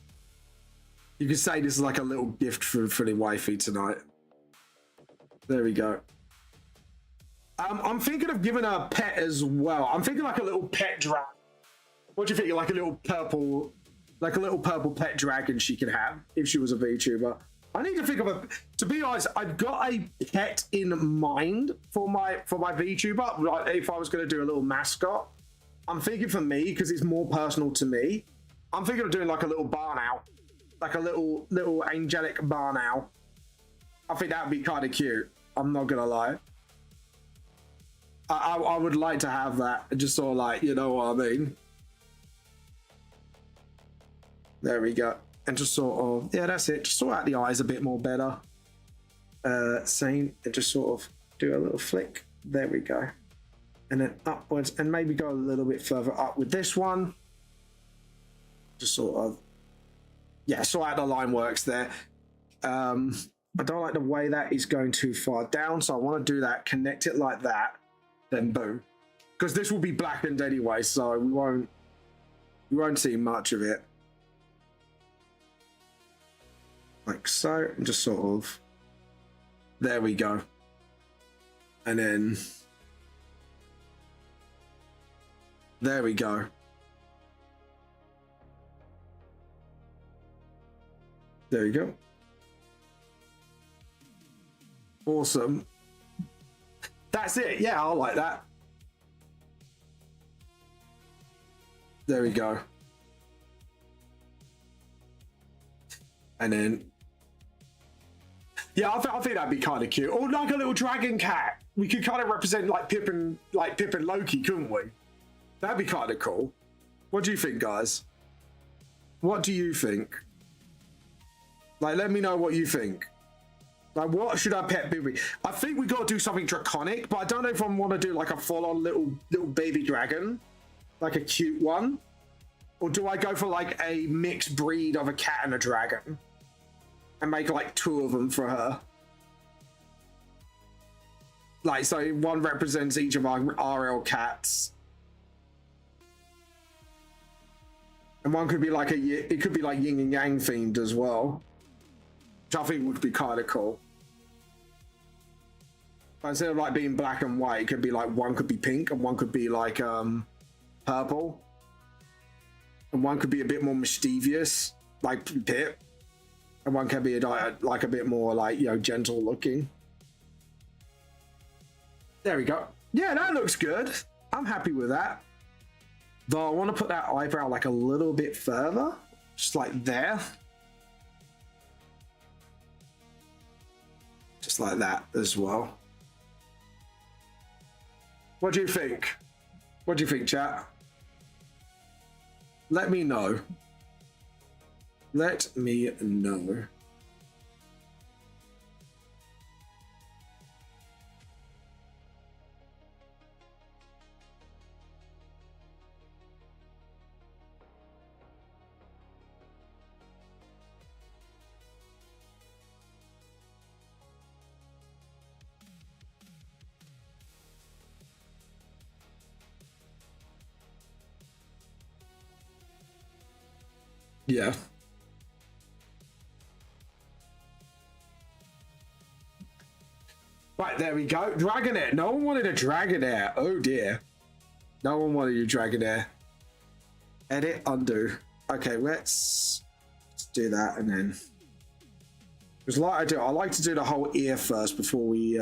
You could say this is like a little gift for the wifey tonight. There we go. I'm thinking of giving her a pet as well. I'm thinking like a little pet dragon. What do you think? Like a little purple pet dragon she could have if she was a VTuber. I need to think of a. To be honest, I've got a pet in mind for my VTuber. Like if I was going to do a little mascot, I'm thinking for me because it's more personal to me. I'm thinking of doing like a little barn owl, like a little angelic barn owl. I think that would be kind of cute. I'm not gonna lie. I would like to have that, just sort of like, you know what I mean. There we go. And just sort of, yeah, that's it. Just sort out the eyes a bit more better. Same, and just sort of do a little flick. There we go. And then upwards, and maybe go a little bit further up with this one. Just sort of, yeah, sort out the line works there. I don't like the way that is going too far down, so I want to do that, connect it like that, then boom. Because this will be blackened anyway, so we won't see much of it. Like so, and just sort of, there we go. And then, there we go. There you go. Awesome. That's it. Yeah, I like that. There we go. And then, yeah, I think that'd be kind of cute. Or like a little dragon cat. We could kind of represent like Pip and Loki, couldn't we? That'd be kind of cool. What do you think, guys? What do you think? Like, let me know what you think. Like, what should our pet be? I think we got to do something draconic, but I don't know if I want to do like a full-on little baby dragon, like a cute one, or do I go for like a mixed breed of a cat and a dragon, and make like two of them for her? Like, so one represents each of our RL cats, and one could be like it could be like yin and yang themed as well, which I think would be kind of cool. But instead of like being black and white, it could be like one could be pink and one could be like purple, and one could be a bit more mischievous, like Pip, and one can be like a bit more like, you know, gentle looking. There we go. Yeah, that looks good. I'm happy with that. Though I want to put that eyebrow like a little bit further, just like there. Just like that as well. What do you think? What do you think, chat? Let me know. Let me know. Yeah. Right, there we go. Dragonair. No one wanted a Dragonair. Oh dear. No one wanted a Dragonair. Edit, undo. Okay, let's just do that, and then because like I like to do the whole ear first before we.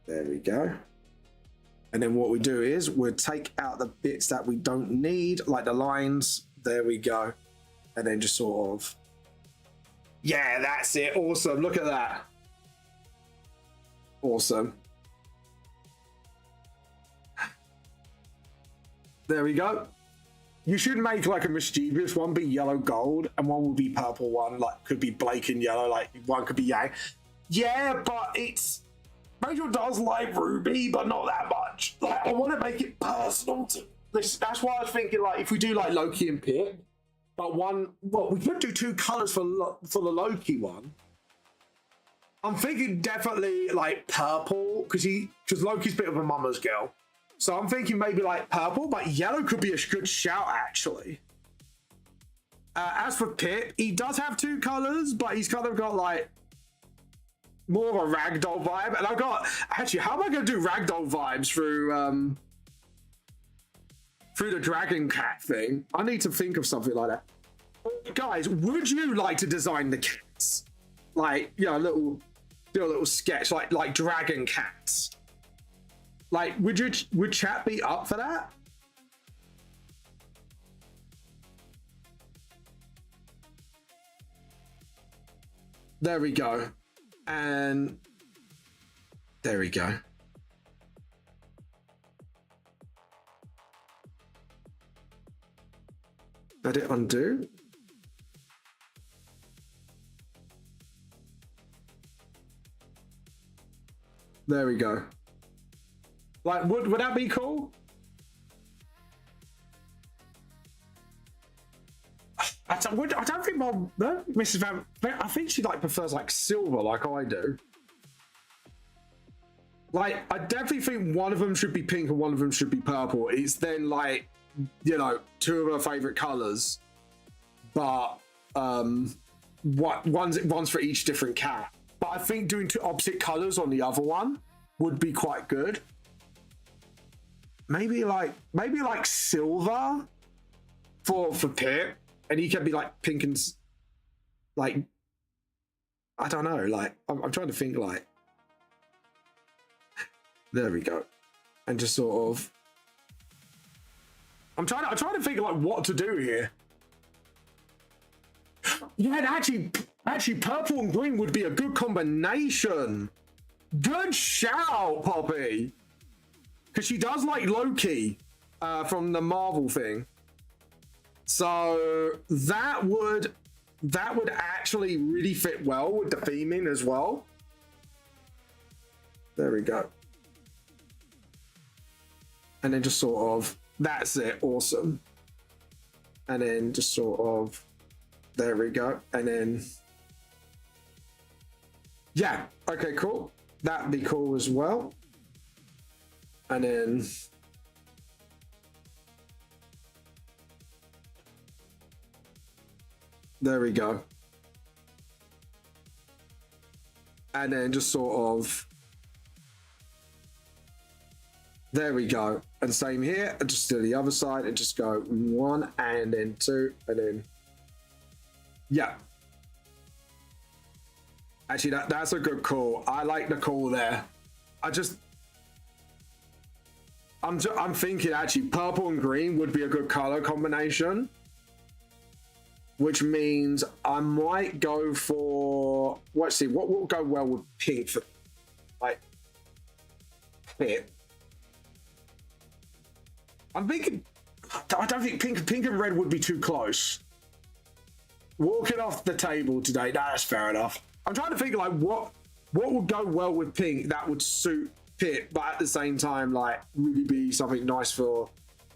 There we go. And then what we do is we'll take out the bits that we don't need, like the lines. There we go. And then just sort of, yeah, that's it. Awesome. Look at that. Awesome. There we go. You should make like a mischievous one be yellow gold and one will be purple one, like could be Blake and yellow, like one could be Yang. Yeah, but it's Rachel does like Ruby, but not that much. Like I want to make it personal to this. That's why I was thinking like if we do like Loki and Pip, but one, well, we could do 2 colors for the Loki one. I'm thinking definitely like purple because Loki's a bit of a mama's girl. So I'm thinking maybe like purple, but yellow could be a good shout actually. As for Pip, he does have 2 colors, but he's kind of got like more of a ragdoll vibe. And I've got, actually, how am I going to do ragdoll vibes through the dragon cat thing? I need to think of something like that. Guys, would you like to design the cats? Like, you know, do a little sketch like dragon cats. Like, would chat be up for that? There we go. And there we go. Let it undo. There we go. Like, would that be cool? I don't think Mrs. Van. I think she like prefers like silver, like I do. Like, I definitely think one of them should be pink and one of them should be purple. It's then like, you know, 2 of her favorite colors, but one's for each different cat. But I think doing 2 opposite colors on the other one would be quite good. Maybe like silver for Pip, and he can be like pink and like, I don't know, like I'm trying to think like, there we go, and just sort of, I'm trying to think like what to do here. Yeah, and actually purple and green would be a good combination. Good shout, Poppy. Because she does like Loki from the Marvel thing. So that would actually really fit well with the theming as well. There we go. And then just sort of, that's it, awesome. And then just sort of, there we go. And then, yeah, okay, cool. That'd be cool as well. And then, there we go. And then just sort of, there we go. And same here, and just do the other side and just go 1 and then 2 and then, yeah. Actually, that's a good call. I like the call there. I'm thinking actually purple and green would be a good color combination, which means I might go for, let's see, what will go well with pink for like Pip. I'm thinking, I don't think pink and red would be too close. Walking off the table today, that's fair enough. I'm trying to think like what would go well with pink that would suit Pip, but at the same time, like really be something nice for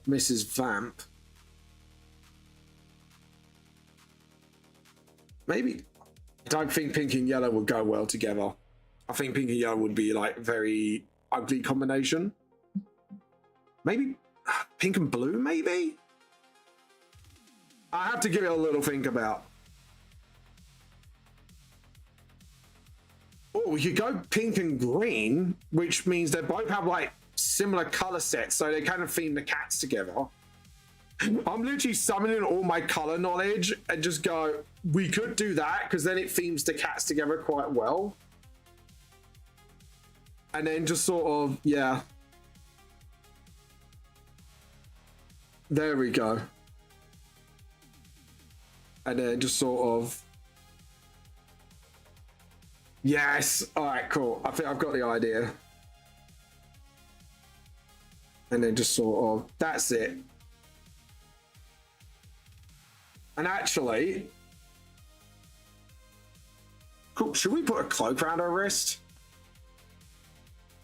Mrs. Vamp. Maybe, I don't think pink and yellow would go well together. I think pink and yellow would be like very ugly combination. Maybe pink and blue, maybe? I have to give it a little think about. Oh, we could go pink and green, which means they both have like similar color sets, so they kind of theme the cats together. I'm literally summoning all my color knowledge and just go, we could do that because then it themes the cats together quite well. And then just sort of, yeah. There we go. And then just sort of, yes. All right, cool. I think I've got the idea. And then just sort of, that's it. And actually, cool. Should we put a cloak around her wrist?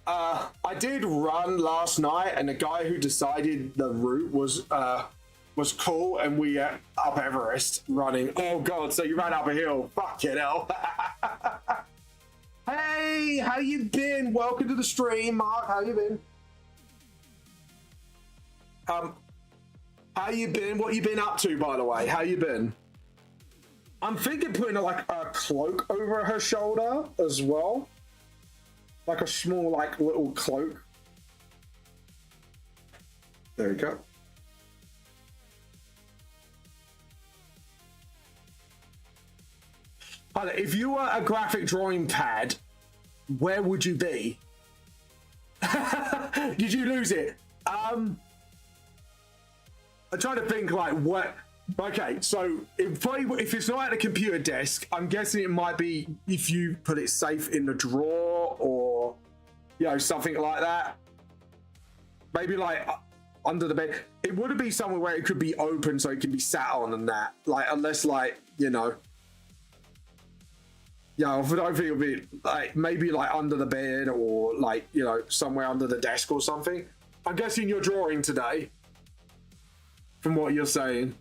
I did run last night, and the guy who decided the route was cool, and we up Everest running. Oh god! So you ran up a hill? Fucking hell! Hey, how you been? Welcome to the stream, Mark. How you been? How you been? What you been up to, by the way? How you been? I'm thinking putting like a cloak over her shoulder as well. Like a small, like, little cloak. There we go. If you were a graphic drawing pad, where would you be? Did you lose it? I'm trying to think, like, what... Okay, so if it's not at a computer desk, I'm guessing it might be if you put it safe in the drawer or, you know, something like that. Maybe like under the bed. It would be somewhere where it could be open so it can be sat on and that. Like, unless like, you know. Yeah, I don't think it'll be like maybe like under the bed or like, you know, somewhere under the desk or something. I'm guessing you're drawing today from what you're saying.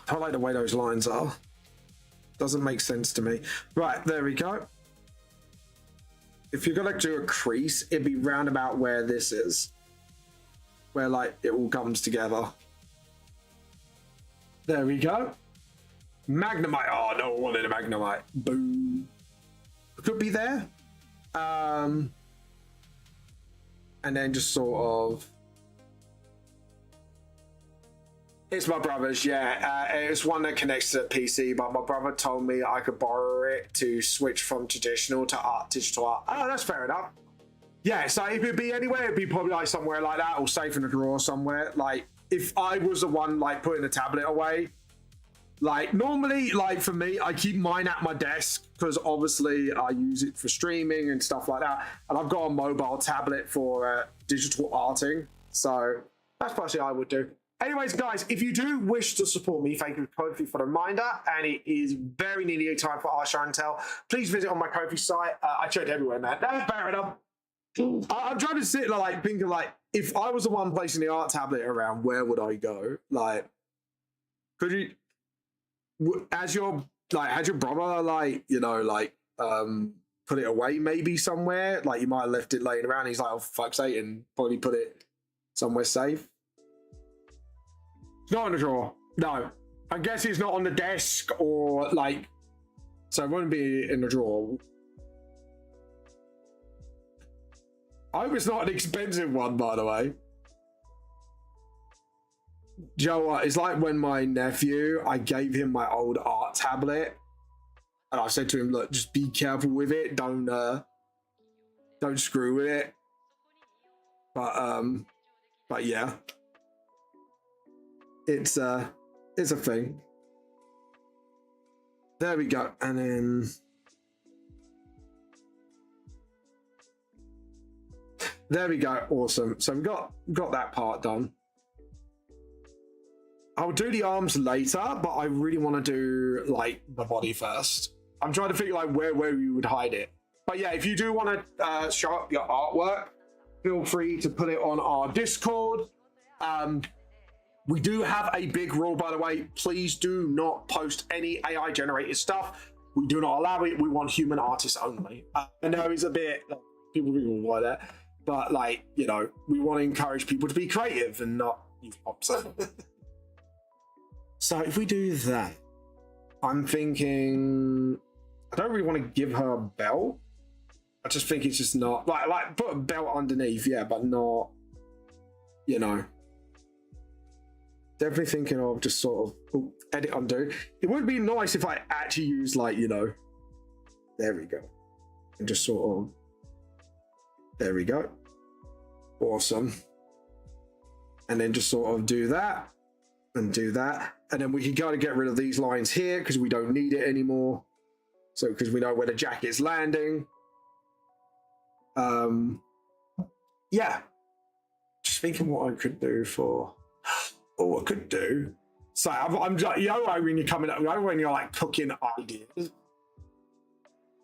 I don't like the way those lines are. Doesn't make sense to me. Right, there we go. If you're gonna do a crease, it'd be round about where this is. Where like it all comes together. There we go. Magnemite. Oh, no one wanted a Magnemite. Boom. Could be there. And then just sort of... It's my brother's, yeah. It's one that connects to the PC, but my brother told me I could borrow it to switch from traditional to digital art. Oh, that's fair enough. Yeah, so if it'd be anywhere, it'd be probably like somewhere like that or safe in a drawer somewhere. Like, if I was the one like putting the tablet away, like normally, like for me, I keep mine at my desk because obviously I use it for streaming and stuff like that. And I've got a mobile tablet for digital arting. So that's probably what I would do. Anyways, guys, if you do wish to support me, thank you, Kofi, for the reminder. And it is very nearly time for our show and tell. Please visit on my Kofi site. I checked everywhere, man. That's fair enough. I'm trying to sit like thinking like, if I was the one placing the art tablet around, where would I go? Like, could you, as your brother, like, you know, like, put it away maybe somewhere? Like, you might have left it laying around. He's like, oh, fuck's sake, and probably put it somewhere safe. It's not in the drawer. No. I guess it's not on the desk or like, so it wouldn't be in the drawer. I hope it's not an expensive one, by the way. Do you know what? It's like when my nephew, I gave him my old art tablet and I said to him, look, just be careful with it. Don't screw with it. But yeah. It's a thing. There we go. And then there we go. Awesome. So we've got that part done. I'll do the arms later, but I really want to do like the body first. I'm trying to figure like where you would hide it. But yeah, if you do want to show up your artwork, feel free to put it on our Discord. We do have a big rule, by the way. Please do not post any AI generated stuff. We do not allow it. We want human artists only. I know it's a bit, people really like that, but like, you know, we want to encourage people to be creative and not use pops. So if we do that, I'm thinking, I don't really want to give her a belt. I just think it's just not like put a belt underneath, yeah, but not, you know. Definitely thinking of just sort of edit undo. It would be nice if I actually used like, you know, there we go, and just sort of, there we go, awesome, and then just sort of do that and do that, and then we can kind of get rid of these lines here because we don't need it anymore. So because we know where the jacket's landing. Yeah, just thinking what I could do for. Oh, I could do. So I'm just, you know, when you're coming up, you know, when you're like cooking ideas.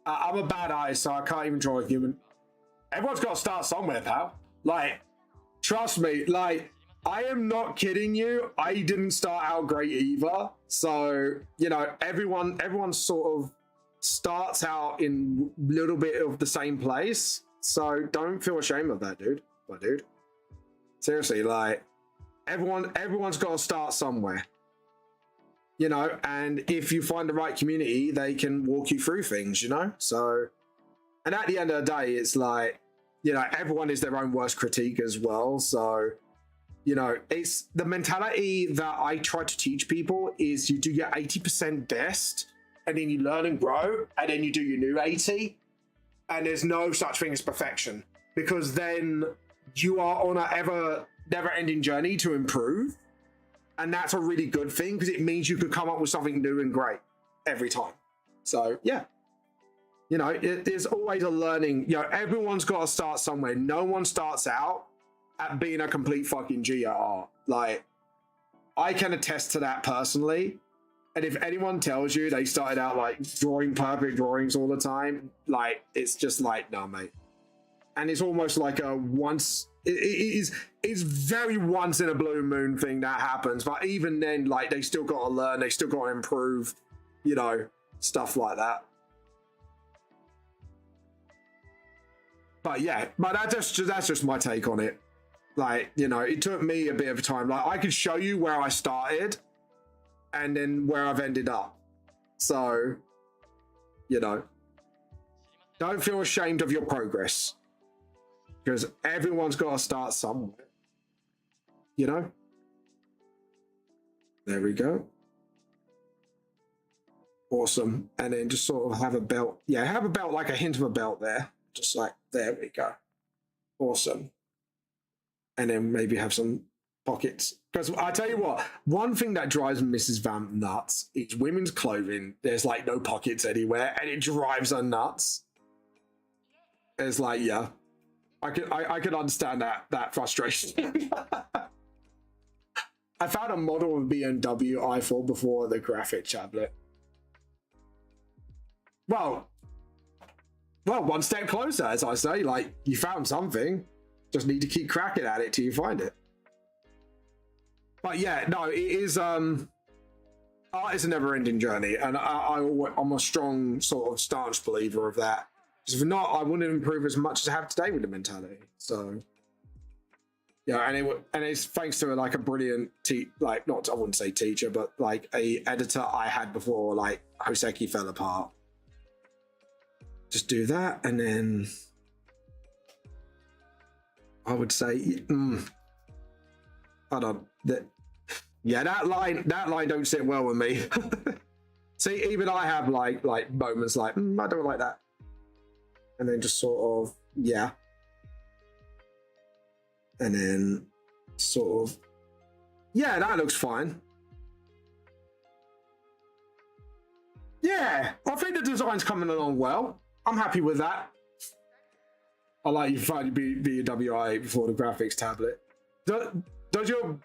I'm a bad artist, so I can't even draw a human. Everyone's got to start somewhere, pal. Like, trust me. Like, I am not kidding you. I didn't start out great either. So, you know, everyone sort of starts out in a little bit of the same place. So don't feel ashamed of that, dude. My dude. Seriously, like, everyone's got to start somewhere, you know, and if you find the right community, they can walk you through things, you know. So, and at the end of the day, it's like, you know, everyone is their own worst critique as well. So, you know, it's the mentality that I try to teach people is you do your 80% best and then you learn and grow and then you do your new 80, and there's no such thing as perfection, because then you are on a never-ending journey to improve, and that's a really good thing because it means you could come up with something new and great every time. So yeah, you know, there's always a learning. You know, everyone's got to start somewhere. No one starts out at being a complete fucking G at art. Like, I can attest to that personally. And if anyone tells you they started out like drawing perfect drawings all the time, like, it's just like, no, mate. And it's almost like a once. It's very once in a blue moon thing that happens, but even then, like, they still got to learn, they still got to improve, you know, stuff like that. But yeah, but that's just my take on it. Like, you know, it took me a bit of time. Like, I could show you where I started and then where I've ended up. So, you know, don't feel ashamed of your progress, because everyone's got to start somewhere, you know? There we go. Awesome. And then just sort of have a belt. Yeah, have a belt, like a hint of a belt there. Just like, there we go. Awesome. And then maybe have some pockets. Because I tell you what, one thing that drives Mrs. Vamp nuts is women's clothing. There's like no pockets anywhere, and it drives her nuts. It's like, yeah. I could understand that frustration. I found a model of BMW i4 before the graphic tablet. Well, one step closer, as I say. Like, you found something. Just need to keep cracking at it till you find it. But yeah, no, it is. Art is a never-ending journey, and I'm a strong sort of staunch believer of that. Because if not, I wouldn't improve as much as I have today with the mentality. So, yeah, and it's thanks to like a brilliant I wouldn't say teacher, but like a editor I had before, like Hoseki fell apart. Just do that, and then I would say, hold on, that line don't sit well with me. See, even I have like moments like I don't like that. And then just sort of, yeah. And then sort of, yeah, that looks fine. Yeah, I think the design's coming along well. I'm happy with that. I like you finally be a WI before the graphics tablet. Does your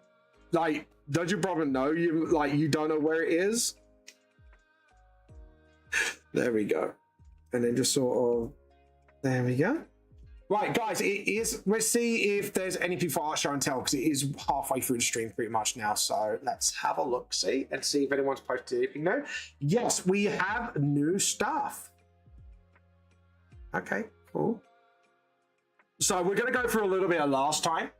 brother know you don't know where it is? There we go. And then just sort of, there we go. Right, guys, it is. Let's see if there's anything for Art Show and Tell, because it is halfway through the stream pretty much now. So let's have a look, see, and see if anyone's posted anything new. Yes, we have new stuff. Okay, cool. So we're going to go through a little bit of last time,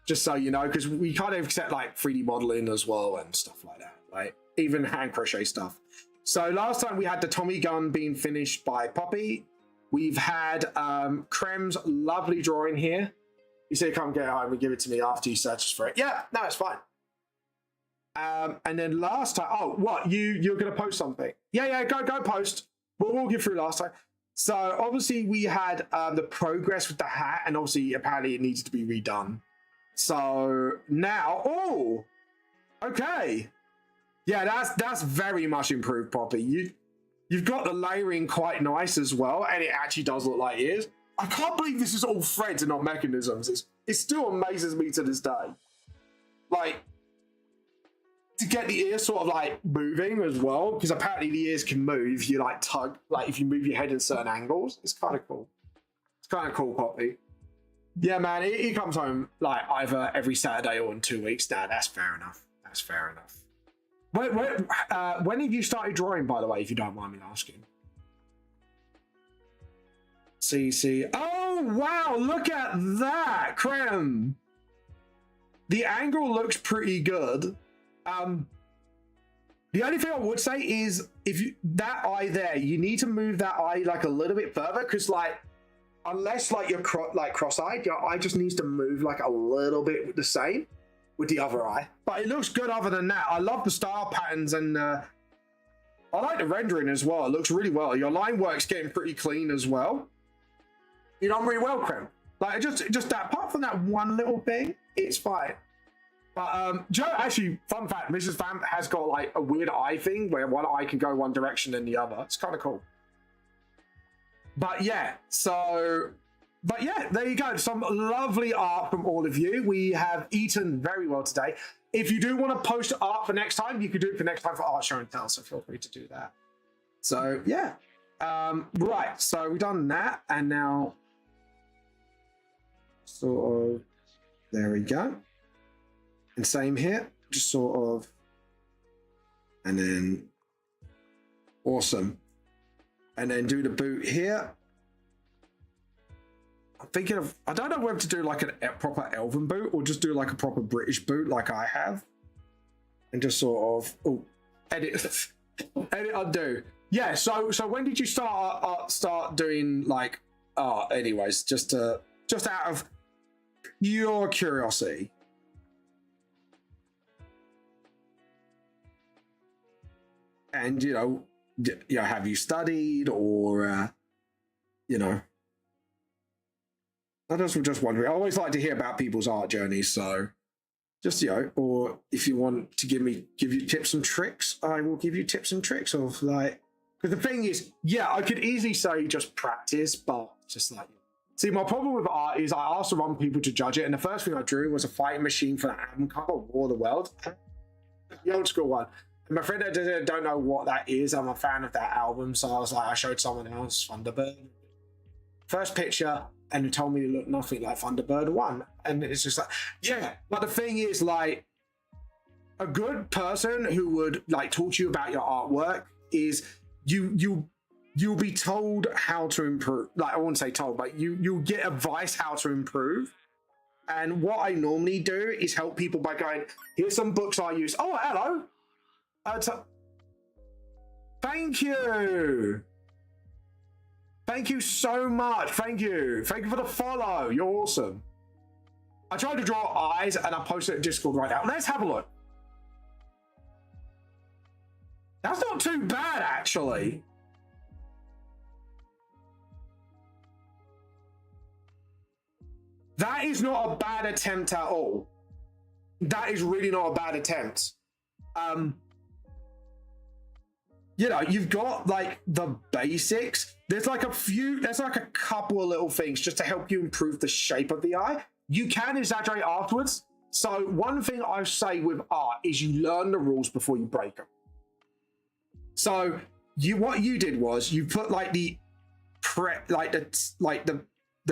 just so you know, because we kind of accept like 3D modeling as well and stuff like that, right? Even hand crochet stuff. So last time we had the Tommy gun being finished by Poppy. We've had Krem's lovely drawing here. You say come get it home and give it to me after you search for it. Yeah, no, it's fine. And then last time, oh, what, you're gonna post something? Yeah, go post. We'll walk you through last time. So obviously we had the progress with the hat, and obviously apparently it needs to be redone. So now, oh, okay, yeah, that's very much improved, Poppy. You've got the layering quite nice as well, and it actually does look like ears. I can't believe this is all threads and not mechanisms. It still amazes me to this day. Like, to get the ears sort of like moving as well, because apparently the ears can move if you like tug, like if you move your head in certain angles. It's kind of cool. It's kind of cool, Poppy. Yeah, man, he comes home like either every Saturday or in 2 weeks. Nah, that's fair enough. That's fair enough. When have you started drawing, by the way, if you don't mind me asking? See. Oh, wow, look at that, Krem. The angle looks pretty good. The only thing I would say is if you, that eye there, you need to move that eye like a little bit further, because like, unless like you're cross-eyed, your eye just needs to move like a little bit the same with the other eye. But it looks good other than that. I love the star patterns, and I like the rendering as well. It looks really well. Your line work's getting pretty clean as well. You done really well, Krem. Like just that, apart from that one little thing, it's fine. But Joe, actually, fun fact, Mrs. Vamp has got like a weird eye thing where one eye can go one direction and the other. It's kind of cool. But yeah, there you go. Some lovely art from all of you. We have eaten very well today. If you do want to post art for next time, you could do it for next time for Art Show and Tell, so feel free to do that. So yeah. Right, so we've done that, and now sort of, there we go. And same here, just sort of, and then awesome. And then do the boot here. I'm thinking of, I don't know whether to do like a proper elven boot or just do like a proper British boot like I have. And just sort of, oh, edit, edit, undo. Yeah, so when did you start doing like art anyways, just out of your curiosity? And, you know, have you studied, or, you know, I just wondering. I always like to hear about people's art journeys, so just, you know, or if you want to give you tips and tricks, I will give you tips and tricks of like, because the thing is, yeah, I could easily say just practice, but just like, see, my problem with art is I asked the wrong people to judge it, and the first thing I drew was a fighting machine for the album cover, War of the World, the old school one. And my friend that don't know what that is, I'm a fan of that album, so I was like, I showed someone else Thunderbird. First picture, and it told me it looked nothing like Thunderbird 1. And it's just like, yeah. But the thing is, like, a good person who would like talk to you about your artwork is you'll be told how to improve. Like, I wouldn't say told, but you'll get advice how to improve. And what I normally do is help people by going, here's some books I use. Oh, hello. Thank you. Thank you so much. Thank you. Thank you for the follow. You're awesome. I tried to draw eyes and I posted it in Discord right now. Let's have a look. That's not too bad, actually. That is not a bad attempt at all. That is really not a bad attempt. You know, you've got like the basics. There's like a couple of little things just to help you improve the shape of the eye. You can exaggerate afterwards. So one thing I say with art is you learn the rules before you break them. So what you did was you put like the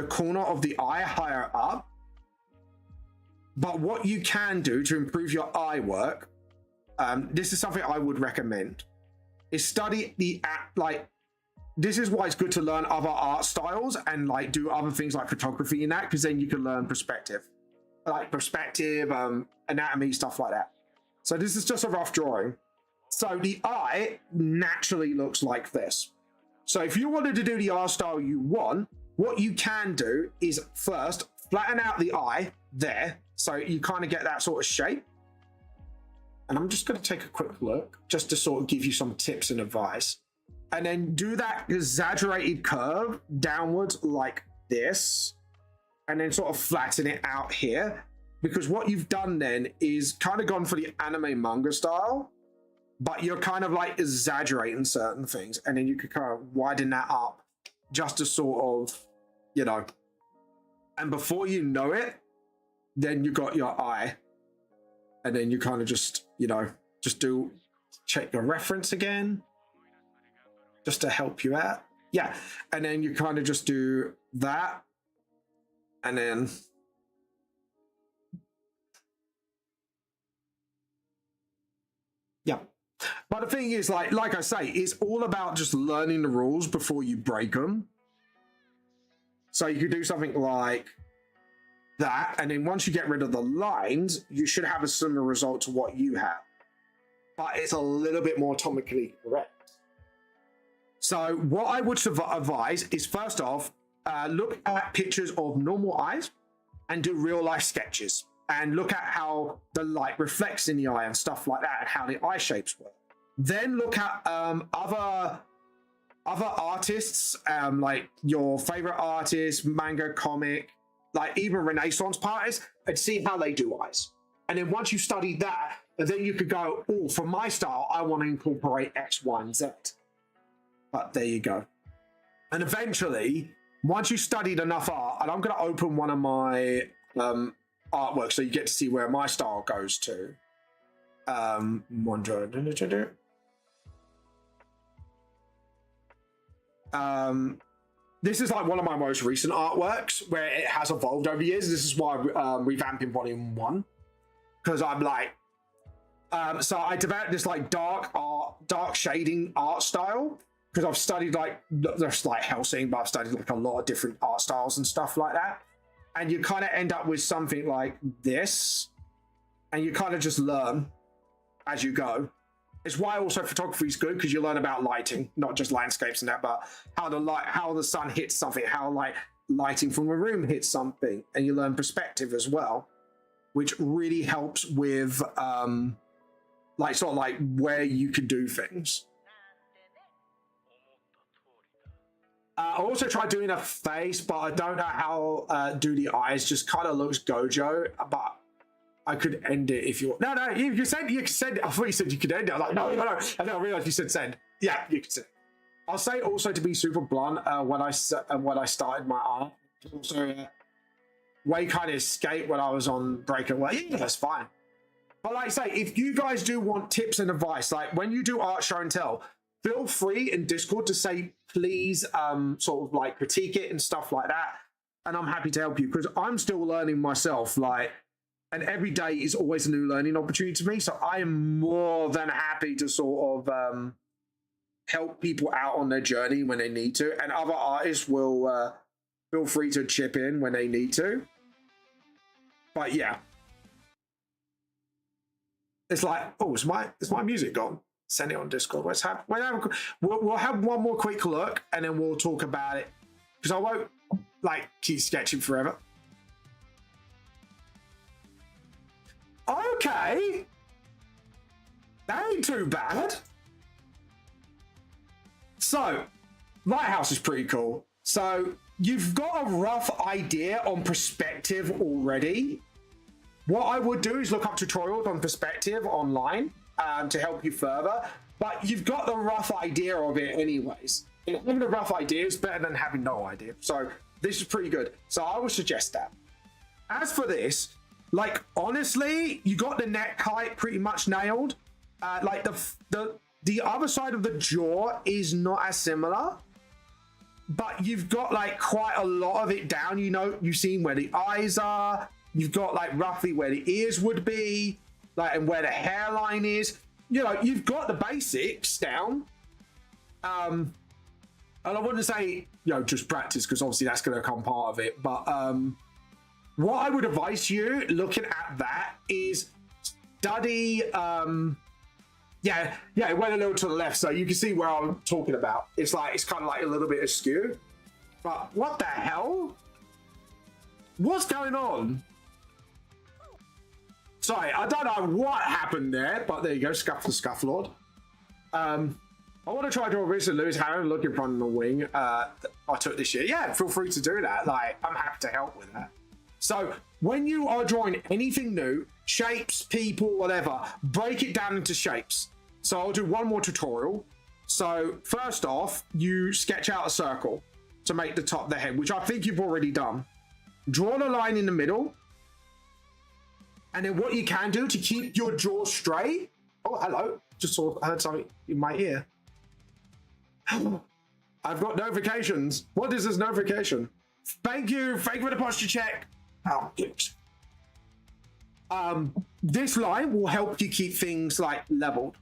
corner of the eye higher up. But what you can do to improve your eye work, this is something I would recommend, is study this is why it's good to learn other art styles and like do other things like photography in that, because then you can learn perspective, anatomy, stuff like that. So this is just a rough drawing. So the eye naturally looks like this. So if you wanted to do the art style you want, what you can do is first flatten out the eye there, so you kind of get that sort of shape. And I'm just going to take a quick look just to sort of give you some tips and advice. And then do that exaggerated curve downwards like this, and then sort of flatten it out here. Because what you've done then is kind of gone for the anime manga style, but you're kind of like exaggerating certain things, and then you could kind of widen that up just to sort of, you know, and before you know it, then you got your eye, and then you kind of just, you know, just check your reference again, just to help you out. Yeah, and then you kind of just do that, and then yeah. But the thing is, like I say, it's all about just learning the rules before you break them. So you could do something like that, and then once you get rid of the lines, you should have a similar result to what you have. But it's a little bit more atomically correct. So what I would advise is, first off, look at pictures of normal eyes and do real life sketches. And look at how the light reflects in the eye and stuff like that, and how the eye shapes work. Then look at other artists, like your favorite artists, manga, comic, like even Renaissance artists, and see how they do eyes. And then once you study that, then you could go, oh, for my style, I want to incorporate X, Y, and Z. But there you go. And eventually, once you studied enough art, and I'm going to open one of my artwork so you get to see where my style goes to. This is like one of my most recent artworks where it has evolved over years. This is why I'm revamping volume 1, because I'm like, so I developed this like dark shading art style, because I've studied like just like Helsing, but I've studied like a lot of different art styles and stuff like that. And you kind of end up with something like this, and you kind of just learn as you go. It's why also photography is good, because you learn about lighting, not just landscapes and that, but how the sun hits something, how like lighting from a room hits something, and you learn perspective as well, which really helps with like sort of like where you can do things. I also tried doing a face, but I don't know how do the eyes. Just kind of looks Gojo, but I could end it if you want. No, you said I thought you said you could end it. I was like, no. And then I realized you said send. Yeah, you could send. I'll say also, to be super blunt, when I started my art, also way kind of escaped when I was on breakaway. Yeah, that's fine. But like I say, if you guys do want tips and advice, like when you do art show and tell, feel free in Discord to say, please, sort of like critique it and stuff like that. And I'm happy to help you, because I'm still learning myself, like, and every day is always a new learning opportunity to me. So I am more than happy to sort of help people out on their journey when they need to. And other artists will feel free to chip in when they need to. But yeah. It's like, oh, is my music gone? Send it on Discord. We'll have one more quick look, and then we'll talk about it, because I won't like keep sketching forever. Okay, that ain't too bad. So, Lighthouse is pretty cool. So you've got a rough idea on perspective already. What I would do is look up tutorials on perspective online to help you further, but you've got the rough idea of it anyways. And having a rough idea is better than having no idea. So this is pretty good. So I would suggest that. As for this, like, honestly, you got the neck height pretty much nailed. Like the other side of the jaw is not as similar, but you've got like quite a lot of it down. You know, you've seen where the eyes are. You've got like roughly where the ears would be, like, and where the hairline is. You know, you've got the basics down. And I wouldn't say, you know, just practice, because obviously that's going to come part of it. But what I would advise you looking at that is study Yeah, yeah, it went a little to the left, so you can see where I'm talking about. It's like, it's kind of like a little bit askew. But what the hell? What's going on? Sorry, I don't know what happened there, but there you go, Scuff the Scufflord. I want to try to draw Richard Lewis Harron look in front of the wing. I took this year. Yeah, feel free to do that. Like, I'm happy to help with that. So when you are drawing anything new, shapes, people, whatever, break it down into shapes. So I'll do one more tutorial. So first off, you sketch out a circle to make the top of the head, which I think you've already done. Draw a line in the middle. And then what you can do to keep your jaw straight. Oh, hello. Just heard something in my ear. I've got notifications. What is this notification? Thank you. Thank you for the posture check. Oh, good. This line will help you keep things like leveled.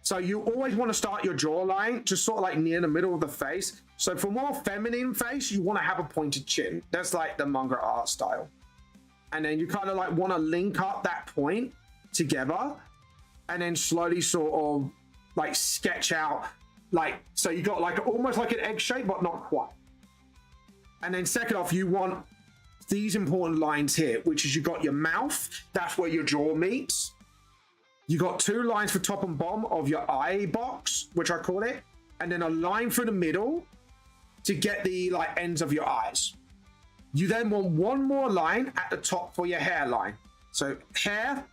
So you always want to start your jawline just sort of like near the middle of the face. So for more feminine face, you want to have a pointed chin. That's like the manga art style. And then you kind of like want to link up that point together and then slowly sort of like sketch out like, so you got like almost like an egg shape, but not quite. And then second off, you want these important lines here, which is you got your mouth. That's where your jaw meets. You got two lines for top and bottom of your eye box, which I call it. And then a line through the middle to get the like ends of your eyes. You then want one more line at the top for your hairline. So hair,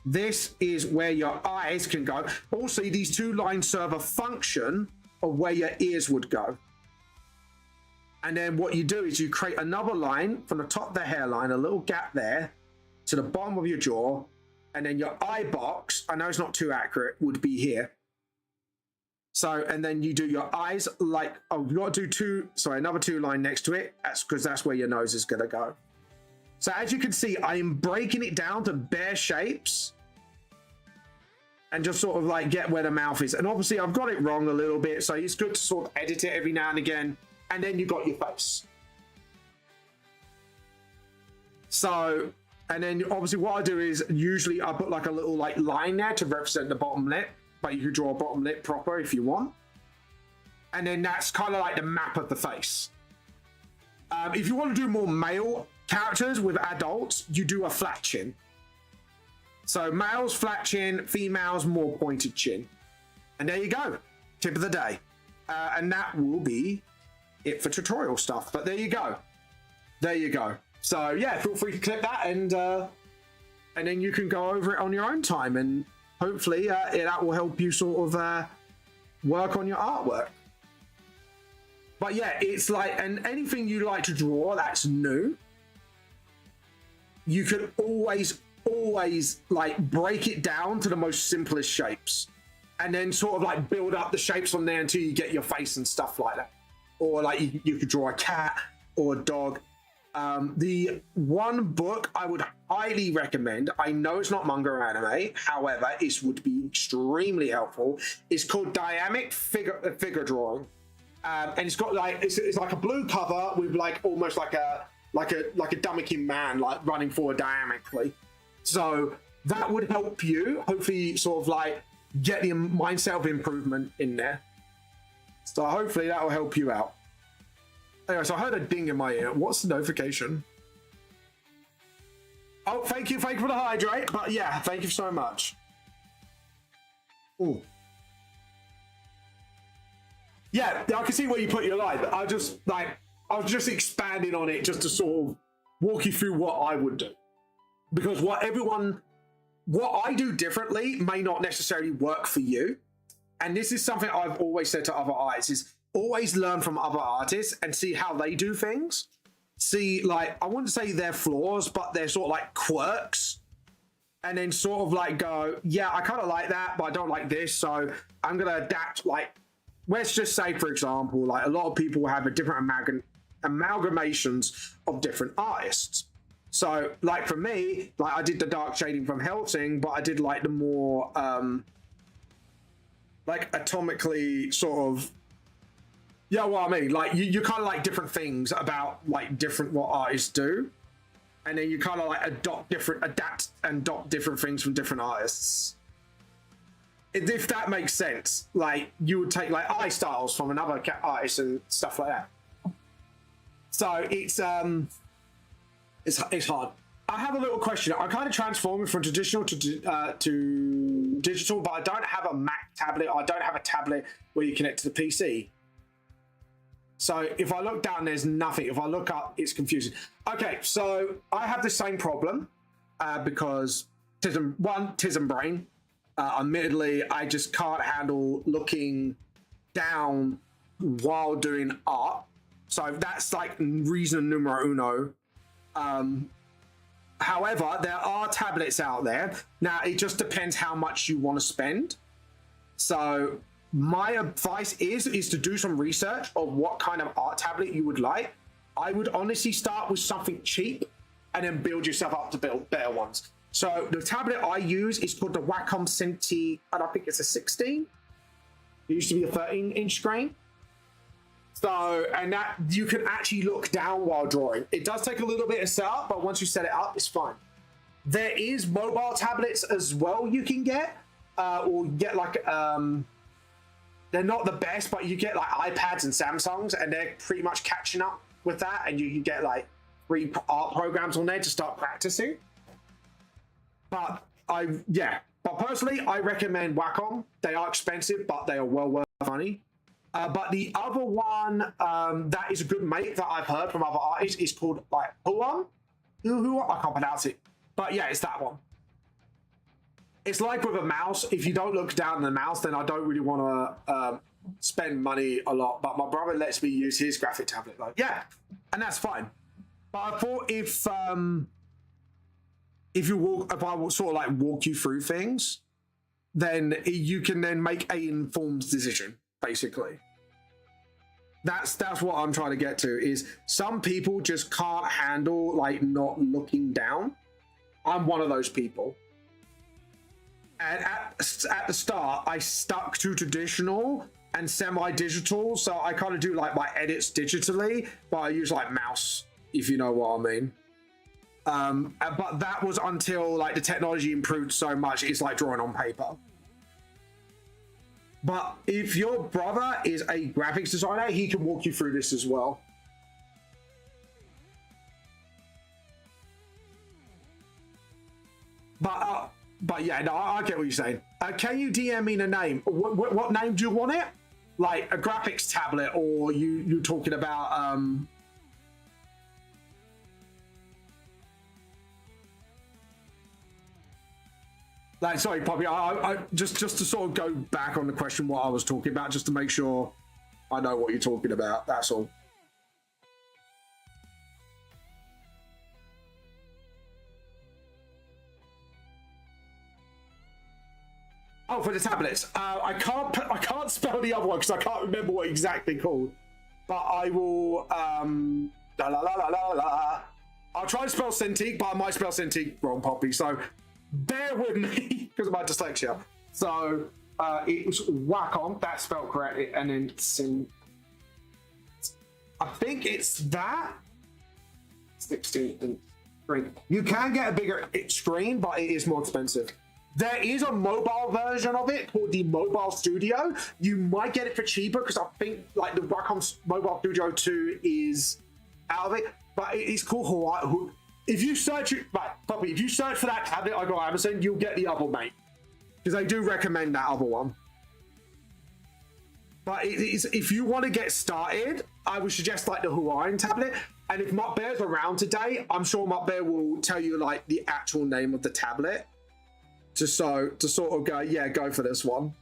this is where your eyes can go. Also, these two lines serve a function of where your ears would go. And then what you do is you create another line from the top of the hairline, a little gap there to the bottom of your jaw. And then your eye box, I know it's not too accurate, would be here. So, and then you do your eyes like, oh, you got to do another two line next to it. That's because that's where your nose is going to go. So as you can see, I am breaking it down to bare shapes and just sort of like get where the mouth is. And obviously I've got it wrong a little bit. So it's good to sort of edit it every now and again. And then you got your face. So, and then obviously what I do is usually I put like a little like line there to represent the bottom lip. But you can draw a bottom lip proper if you want. And then that's kind of like the map of the face. If you want to do more male characters with adults, you do a flat chin. So males, flat chin, females, more pointed chin. And there you go. Tip of the day. And that will be it for tutorial stuff. But there you go. There you go. So yeah, feel free to click that and then you can go over it on your own time and hopefully that will help you sort of work on your artwork. But yeah, it's like, and anything you like to draw that's new, you can always like break it down to the most simplest shapes and then sort of like build up the shapes from there until you get your face and stuff like that. Or like you could draw a cat or a dog. The one book I would highly recommend, I know it's not manga or anime, however, it would be extremely helpful. It's called Dynamic Figure Drawing. And it's got like, it's like a blue cover with like almost like a Dummykin man like running forward dynamically. So that would help you hopefully sort of like get the mindset of improvement in there. So hopefully that will help you out. Anyway, so I heard a ding in my ear. What's the notification? Oh, thank you for the hydrate. But yeah, thank you so much. Ooh. Yeah, I can see where you put your line. I was just expanding on it just to sort of walk you through what I would do. Because what I do differently may not necessarily work for you. And this is something I've always said to other artists is always learn from other artists and see how they do things. See, like, I wouldn't say they're flaws, but they're sort of like quirks. And then sort of like go, yeah, I kind of like that, but I don't like this. So I'm going to adapt, like, let's just say, for example, like a lot of people have a different amalgamations of different artists. So like for me, like I did the dark shading from Helsing, but I did like the more like atomically sort of, yeah, what I mean, like you kind of like different things about like different what artists do, and then you kind of like adapt and adopt different things from different artists. if that makes sense. Like you would take like eye styles from another artist and stuff like that. So it's hard. I have a little question. I kind of transformed from traditional to digital, but I don't have a Mac tablet. I don't have a tablet where you connect to the PC. So if I look down, there's nothing. If I look up, it's confusing. Okay, so I have the same problem because tism brain. Admittedly, I just can't handle looking down while doing art. So that's like reason numero uno. However, there are tablets out there. Now, it just depends how much you want to spend. So my advice is to do some research of what kind of art tablet you would like. I would honestly start with something cheap and then build yourself up to build better ones. So the tablet I use is called the Wacom Cintiq, and I think it's a 16. It used to be a 13-inch screen. So, and that you can actually look down while drawing. It does take a little bit of setup, but once you set it up, it's fine. There is mobile tablets as well you can get, or get like, they're not the best, but you get like iPads and Samsungs, and they're pretty much catching up with that, and you can get like free art programs on there to start practicing. But personally, I recommend Wacom. They are expensive, but they are well worth money. But the other one that is a good mate that I've heard from other artists is called like Huan. I can't pronounce it. But yeah, it's that one. It's like with a mouse. If you don't look down at the mouse, then I don't really want to spend money a lot. But my brother lets me use his graphic tablet. Like, yeah, and that's fine. But I thought if I will sort of like walk you through things, then you can then make an informed decision. Basically, that's what I'm trying to get to. Is some people just can't handle like not looking down. I'm one of those people. And at the start, I stuck to traditional and semi-digital, so I kind of do like my edits digitally, but I use like mouse, if you know what I mean. But that was until like the technology improved so much, it's like drawing on paper. But if your brother is a graphics designer, he can walk you through this as well. But yeah, no, I get what you're saying. Can you DM me the name? What name do you want it? Like a graphics tablet, or you talking about like, sorry, Poppy, I just to sort of go back on the question what I was talking about, just to make sure I know what you're talking about, that's all. Oh, for the tablets. I can't spell the other one because I can't remember what exactly called. But I will I'll try to spell Cintiq, but I might spell Cintiq wrong, Poppy. So bear with me because of my dyslexia. So it was Wacom, that's spelled correctly, and then I think it's that 16 screen. You can get a bigger screen, but it is more expensive. There is a mobile version of it called the Mobile Studio. You might get it for cheaper because I think like the Wacom Mobile Studio 2 is out of it, but it's called Hawaii. If you search it, right, Poppy, if you search for that tablet I got on Amazon, you'll get the other, mate, because I do recommend that other one. But it is, if you want to get started, I would suggest like the Hawaiian tablet. And if Mutt Bear's around today, I'm sure Mutt Bear will tell you like the actual name of the tablet. To sort of go, yeah, go for this one.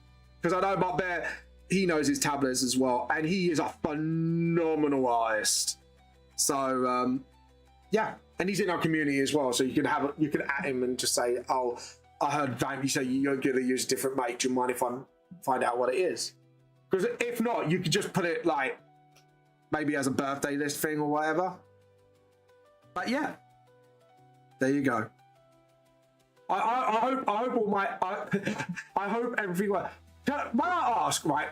Because I know Mutt Bear, he knows his tablets as well, and he is a phenomenal artist. So yeah, and he's in our community as well. So you can at him and just say, oh, I heard Vamp, you say you're going to use a different mate. Do you mind if I find out what it is? Because if not, you could just put it like maybe as a birthday list thing or whatever. But yeah, there you go. I hope all my I hope everything works. May I ask, right?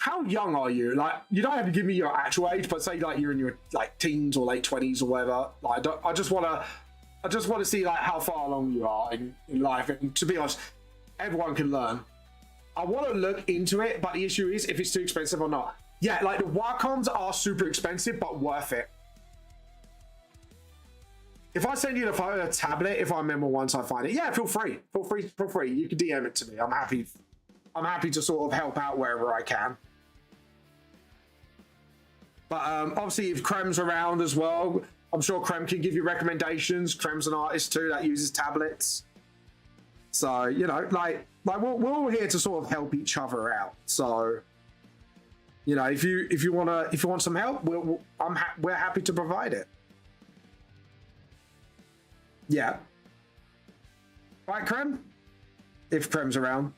How young are you? Like, you don't have to give me your actual age, but say like you're in your like teens or late 20s or whatever. Like, I just want to see like how far along you are in life. And to be honest, everyone can learn. I want to look into it, but the issue is if it's too expensive or not. Yeah, like the Wacoms are super expensive, but worth it. If I send you the photo of the tablet, if I remember once I find it, yeah, feel free. Feel free. You can DM it to me. I'm happy to sort of help out wherever I can. But obviously, if Krem's around as well, I'm sure Krem can give you recommendations. Krem's an artist too that uses tablets. So, you know, like we're all here to sort of help each other out. So, you know, if you want some help, we're happy to provide it. Yeah. Right, Krem? If Krem's around.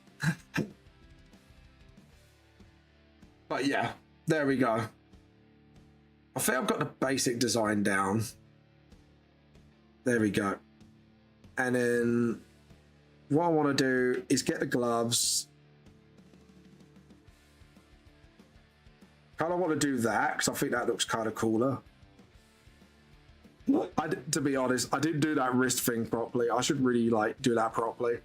But yeah, there we go. I think I've got the basic design down. There we go. And then what I want to do is get the gloves. Kind of want to do that because I think that looks kind of cooler. To be honest, I didn't do that wrist thing properly. I should really like do that properly.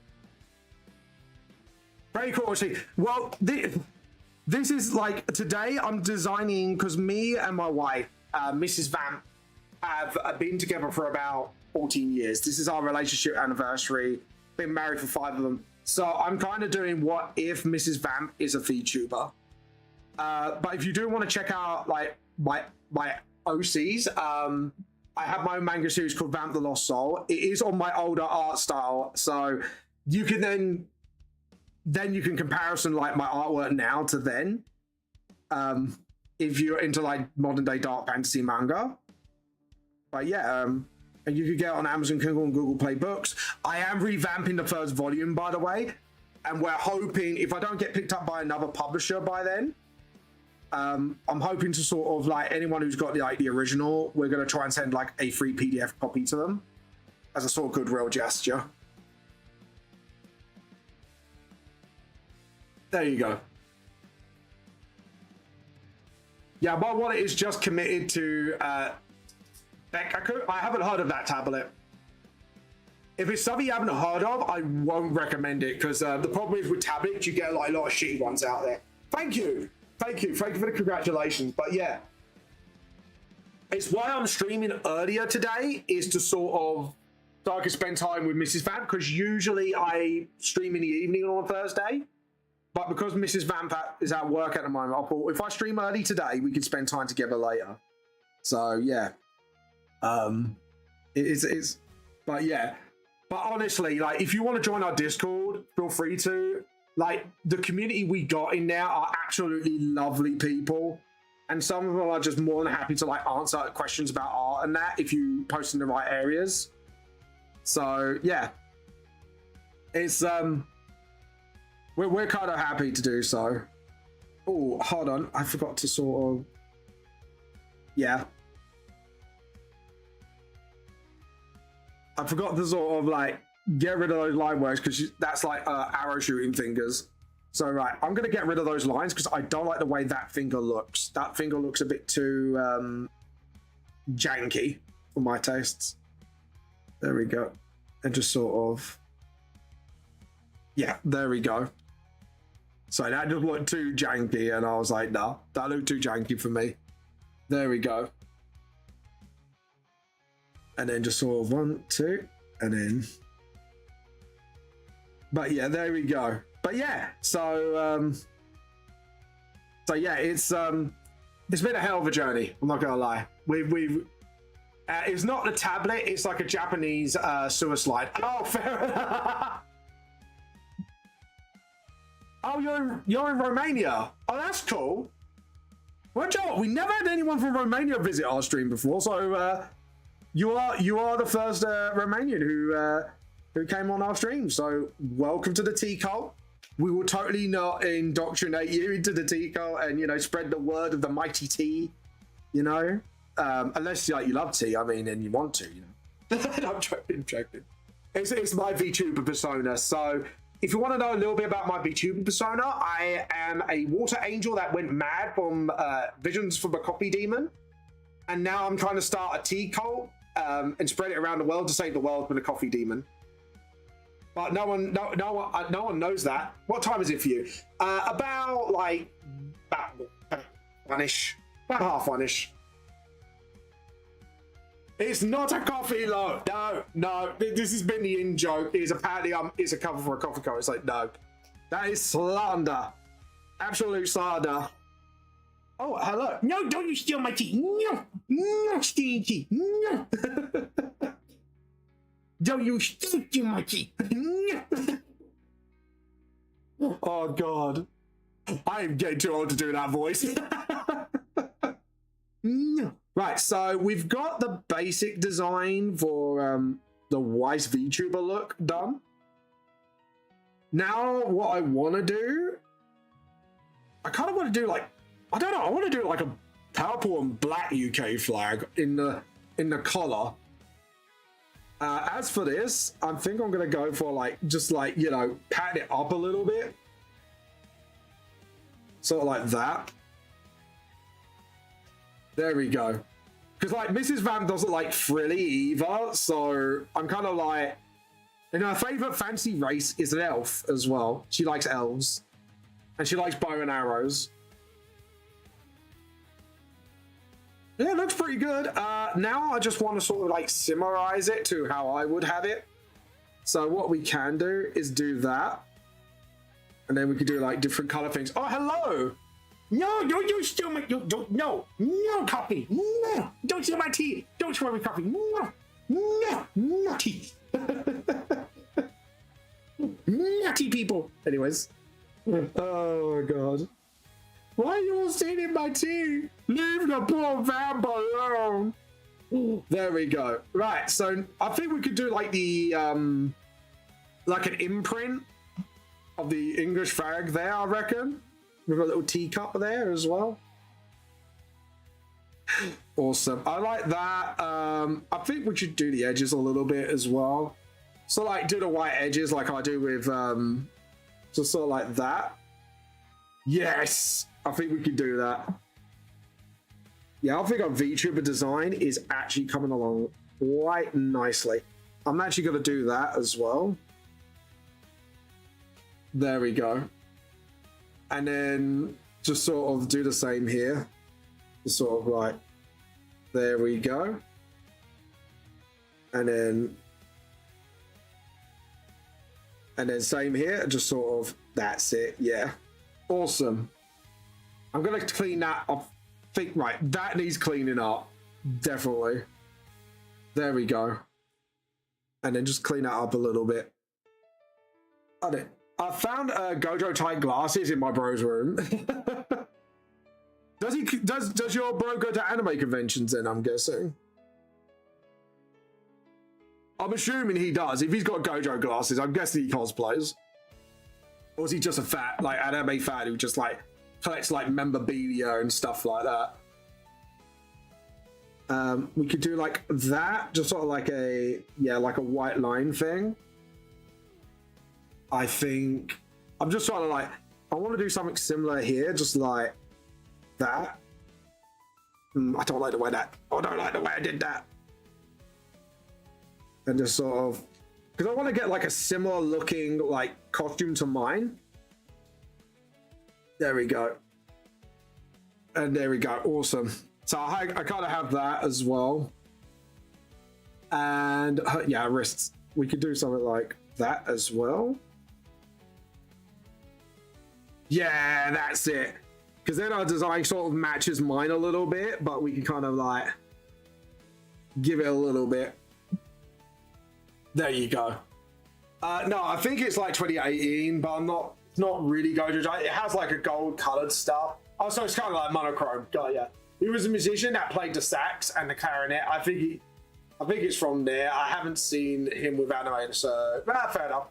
Very cool. Actually, well, this is like today I'm designing because me and my wife, Mrs. Vamp, have been together for about 14 years. This is our relationship anniversary. Been married for 5 of them. So I'm kind of doing what if Mrs. Vamp is a VTuber. But if you do want to check out like my OCs, I have my own manga series called Vamp the Lost Soul. It is on my older art style, so you can then you can comparison like my artwork now to then. If you're into like modern day dark fantasy manga. But yeah, and you could get it on Amazon Kindle and Google Play Books. I am revamping the first volume, by the way, and we're hoping if I don't get picked up by another publisher by then, I'm hoping to sort of like anyone who's got the original, we're going to try and send like a free PDF copy to them as a sort of goodwill gesture. There you go. Yeah, my wallet is just committed to Bekkaku. I haven't heard of that tablet. If it's something you haven't heard of, I won't recommend it because the problem is with tablets, you get like a lot of shitty ones out there. Thank you for the congratulations. But yeah, it's why I'm streaming earlier today is to sort of so I can spend time with Mrs. Vamp because usually I stream in the evening on a Thursday. But because Mrs. Vamp is at work at the moment, I thought if I stream early today, we could spend time together later. So yeah, but yeah. But honestly, like if you want to join our Discord, feel free to. Like the community we got in there are absolutely lovely people, and some of them are just more than happy to like answer questions about art and that if you post in the right areas. So yeah, it's we're kind of happy to do so. Oh, hold on, I forgot to sort of I forgot to sort of like get rid of those line works because that's like arrow shooting fingers. So right, I'm gonna get rid of those lines because I don't like the way that finger looks. That finger looks a bit too janky for my tastes. There we go. And just sort of, yeah, there we go. So that just looked too janky and I was like, nah, that looked too janky for me. There we go. And then just sort of 1, 2, and then. But yeah, there we go. But yeah, so yeah, it's been a hell of a journey. I'm not gonna lie. It's not the tablet. It's like a Japanese sewer slide. Oh, fair enough. Oh, you're in Romania. Oh, that's cool. Well, Joe, we never had anyone from Romania visit our stream before, so you are the first Romanian who came on our stream. So welcome to the tea cult. We will totally not indoctrinate you into the tea cult and spread the word of the mighty tea. Unless like you love tea, I mean, and you want to. I'm joking. It's my VTuber persona. So if you want to know a little bit about my VTuber persona, I am a water angel that went mad from Visions from a Copy Demon, and now I'm trying to start a tea cult and spread it around the world to save the world from the coffee demon. But no one knows that. What time is it for you? About like about one-ish, about half one-ish. It's not a coffee lot. No. This has been the in joke. Is apparently it's a cover for a coffee cup. It's like no, that is slander, absolute slander. Oh, hello. No, don't you steal my tea. No, stinky. No. Don't you steal my tea. Oh, God. I am getting too old to do that voice. Right, so we've got the basic design for the Weiss VTuber look done. Now, what I want to do, I kind of want to do like, I don't know, I want to do like a purple and black UK flag in the collar. As for this, I think I'm going to go for like, just like, you know, pattern it up a little bit. Sort of like that. There we go. Because like Mrs. Vamp doesn't like frilly either, so I'm kind of like, and her favorite fancy race is an elf as well. She likes elves, and she likes bow and arrows. Yeah, it looks pretty good. Now I just want to sort of like summarize it to how I would have it. So what we can do is do that, and then we could do like different color things. Oh, hello. No, don't you steal my... No coffee. No, don't steal my tea. Don't steal my coffee. No tea. Nutty people. Anyways. Oh, my God. Why are you all stealing my tea? Leave the poor vamp alone. There we go. Right, so I think we could do like the... like an imprint of the English flag there, I reckon. With a little teacup there as well. Awesome. I like that. I think we should do the edges a little bit as well. So like do the white edges like I do with just sort of like that. Yes, I think we can do that. Yeah, I think our VTuber design is actually coming along quite nicely. I'm actually going to do that as well. There we go. And then just sort of do the same here. Just sort of like, there we go. And then same here, just sort of, that's it, yeah. Awesome. I'm gonna clean that up. Right, that needs cleaning up, definitely. There we go. And then just clean that up a little bit. I found Gojo tight glasses in my bro's room. Does your bro go to anime conventions then, I'm guessing? I'm assuming he does. If he's got Gojo glasses, I'm guessing he cosplays. Or is he just a fat, like, anime fan who just, like, collects, like, memorabilia and stuff like that? We could do, like, that. Just sort of like a, yeah, like a white line thing. I think I'm just trying to like, I want to do something similar here, just like that. I don't like the way that, I don't like the way I did that. And just sort of, because I want to get like a similar looking like costume to mine. There we go. And there we go. Awesome. So I kind of have that as well. And yeah, wrists. We could do something like that as well. Yeah, that's it. Because then our design sort of matches mine a little bit, but we can kind of like give it a little bit. There you go. No, I think it's like 2018, but I'm not. It's not really Gojo. It has like a gold colored stuff. Oh, so it's kind of like monochrome. Oh, yeah. He was a musician that played the sax and the clarinet. I think it's from there. I haven't seen him with anime, so fair enough.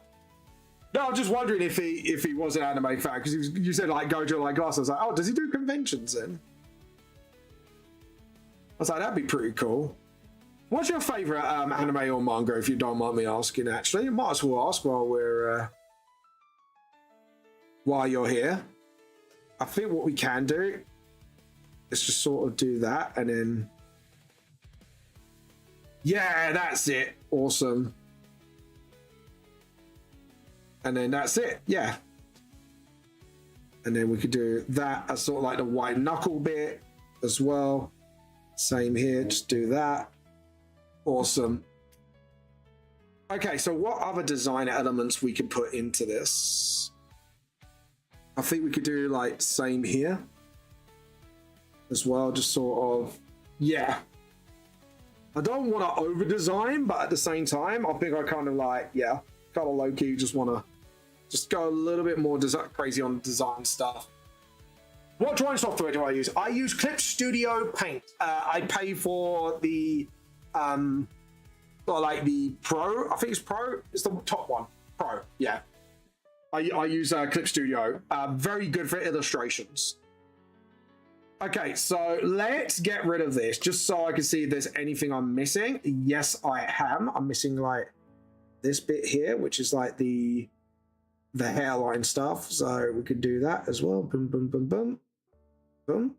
No, I'm just wondering if he was an anime fan, because you said like Gojo like glasses. I was like, oh, does he do conventions then? I was like, that'd be pretty cool. What's your favorite anime or manga, if you don't mind me asking? Actually, might as well ask while you're here. I think what we can do is just sort of do that, and then yeah, that's it. Awesome. And then that's it, yeah. And then we could do that as sort of like the white knuckle bit as well. Same here, just do that. Awesome. Okay, so what other design elements we could put into this? I think we could do like same here as well, just sort of, yeah. I don't want to over design, but at the same time, I think I kind of like, yeah, kind of low key just want to just go a little bit more crazy on design stuff. What drawing software do I use? I use Clip Studio Paint. I pay for the, like the Pro. I think it's Pro. It's the top one. Pro. Yeah. I use Clip Studio. Very good for illustrations. Okay, so let's get rid of this just so I can see if there's anything I'm missing. Yes, I am. I'm missing like this bit here, which is like the hairline stuff. So we could do that as well. Boom, boom, boom, boom, boom.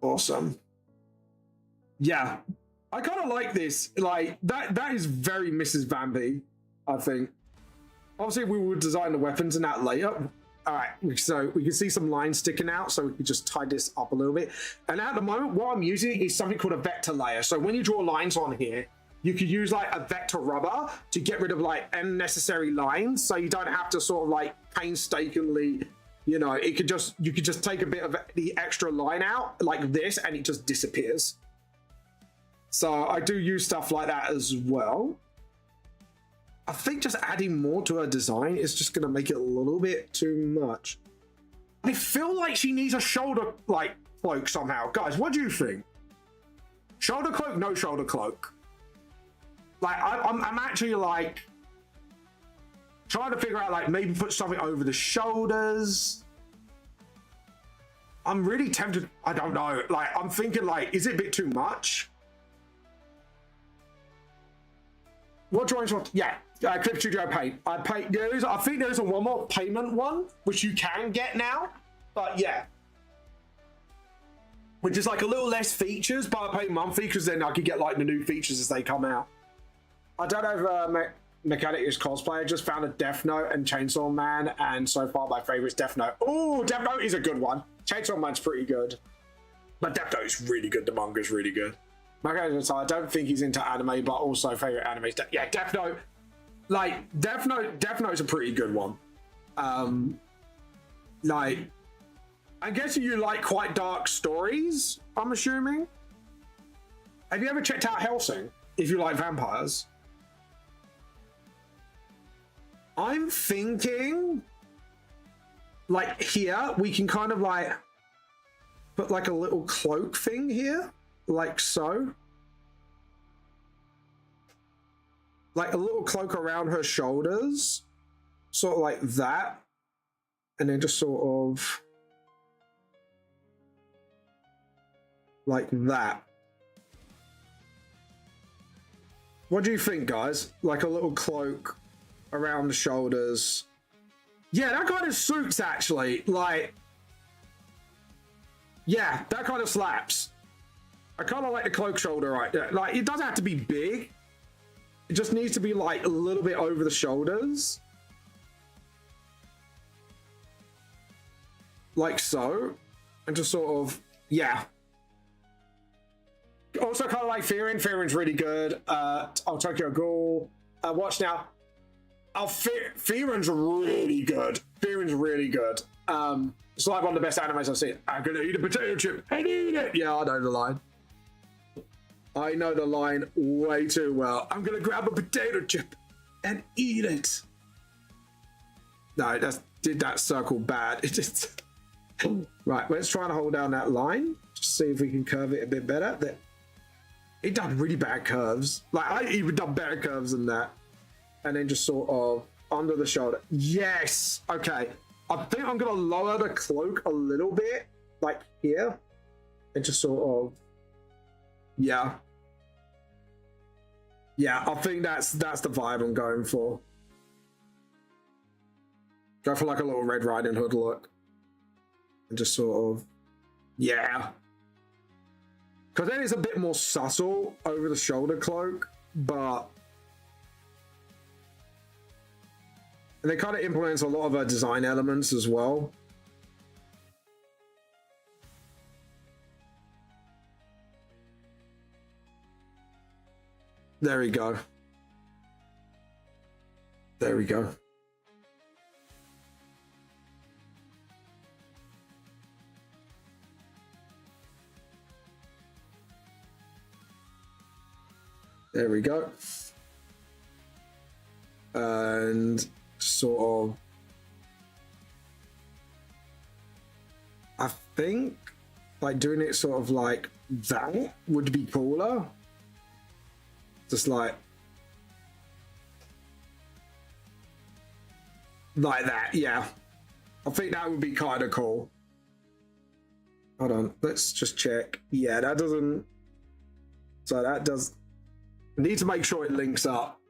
Awesome. Yeah, I kind of like this. Like that is very Mrs. Vampy, I think. Obviously, we will design the weapons and that later. All right, so we can see some lines sticking out, so we can just tie this up a little bit. And at the moment, what I'm using is something called a vector layer. So when you draw lines on here, you could use like a vector rubber to get rid of like unnecessary lines, so you don't have to sort of like painstakingly, you know, you could just take a bit of the extra line out like this, and it just disappears. So I do use stuff like that as well. I think just adding more to her design is just going to make it a little bit too much. I feel like she needs a shoulder like cloak somehow. Guys, what do you think? Shoulder cloak, no shoulder cloak. Like I'm actually like trying to figure out like maybe put something over the shoulders. I'm really tempted. I don't know. Like I'm thinking like, is it a bit too much? What drawings? Yeah, Clip Studio Paint. I think there's a one more payment one which you can get now, but yeah, which is like a little less features, but I pay monthly because then I can get like the new features as they come out. I don't know if Mechanic is cosplay. I just found a Death Note and Chainsaw Man, and so far my favorite is Death Note. Oh, Death Note is a good one. Chainsaw Man's pretty good, but Death Note is really good. The manga's really good. So I don't think he's into anime, but also favorite anime is yeah, Death Note. Like Death Note's a pretty good one. Like I guess you like quite dark stories, I'm assuming. Have you ever checked out Hellsing? If you like vampires, I'm thinking like here we can kind of like put like a little cloak thing here. Like so. Like a little cloak around her shoulders. Sort of like that. And then just sort of like that. What do you think, guys? Like a little cloak around the shoulders. Yeah, that kind of suits actually. Like, yeah, that kind of slaps. I kind of like the cloak shoulder right there. Like, it doesn't have to be big. It just needs to be like a little bit over the shoulders. Like so. And just sort of, yeah. Also kind of like Fearin. Fearin's really good. Tokyo Ghoul. Watch now. Fearin's really good. Fearin's really good. It's like one of the best animes I've seen. I'm gonna eat a potato chip and eat it. Yeah, I know the line. I know the line way too well. I'm gonna grab a potato chip and eat it. No, did that circle bad. It just right. Let's try and hold down that line. Just see if we can curve it a bit better. It done really bad curves. Like I even done better curves than that. And then just sort of under the shoulder. Yes. Okay. I think I'm gonna lower the cloak a little bit, like here, and just sort of, yeah. Yeah, I think that's the vibe I'm going for. Go for like a little Red Riding Hood look. And just sort of, yeah. Because then it's a bit more subtle over the shoulder cloak, but And they kind of implements a lot of design elements as well. There we go. There we go. There we go. And sort of, I think like doing it sort of like that would be cooler. Just like that, yeah. I think that would be kind of cool. Hold on, let's just check. Yeah, that doesn't. So that does. Need to make sure it links up.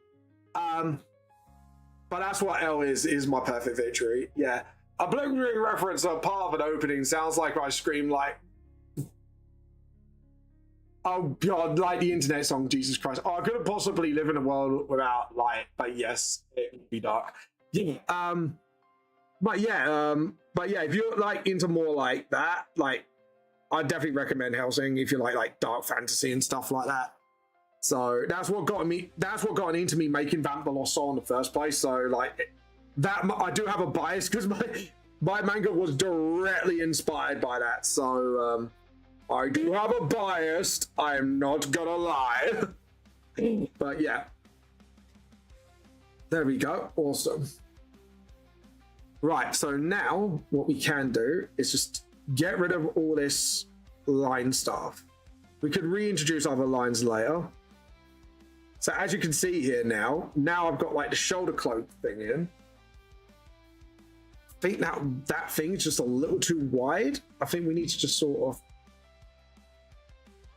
But that's what L is my perfect victory. Yeah. A blurring reference of part of an opening sounds like I scream like, oh god, like the internet song, Jesus Christ. Oh, I couldn't possibly live in a world without light, but yes, it would be dark. Yeah. But yeah, if you're like into more like that, like I definitely recommend Hellsing if you like dark fantasy and stuff like that. So that's what got into me making Vamp the Lost Soul in the first place. So like that, I do have a bias because my manga was directly inspired by that. So I do have a bias. I'm not gonna lie. But yeah, there we go. Awesome. Right. So now what we can do is just get rid of all this line stuff. We could reintroduce other lines later. So as you can see here now I've got like the shoulder cloak thing in. I think that thing is just a little too wide. I think we need to just sort of,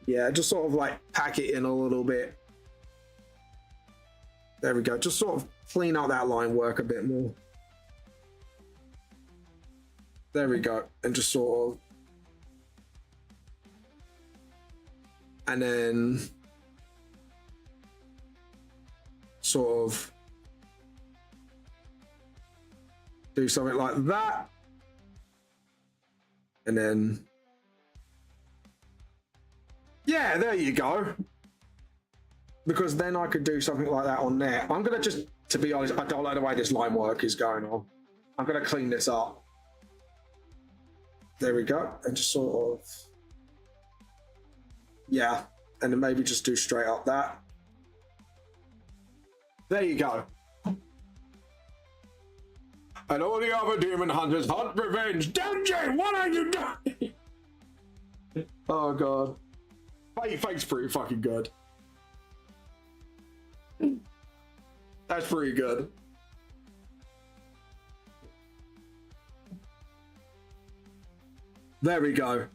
yeah, just sort of like pack it in a little bit. There we go. Just sort of clean out that line work a bit more. There we go. And just sort of, and then sort of do something like that, and then yeah, there you go. Because then I could do something like that on there. I'm gonna just, to be honest, I don't like the way this line work is going on. I'm gonna clean this up. There we go. And just sort of, yeah, and then maybe just do straight up that. There you go. And all the other demon hunters hunt revenge. Denji, what are you doing? Oh god. Fake's pretty fucking good. That's pretty good. There we go.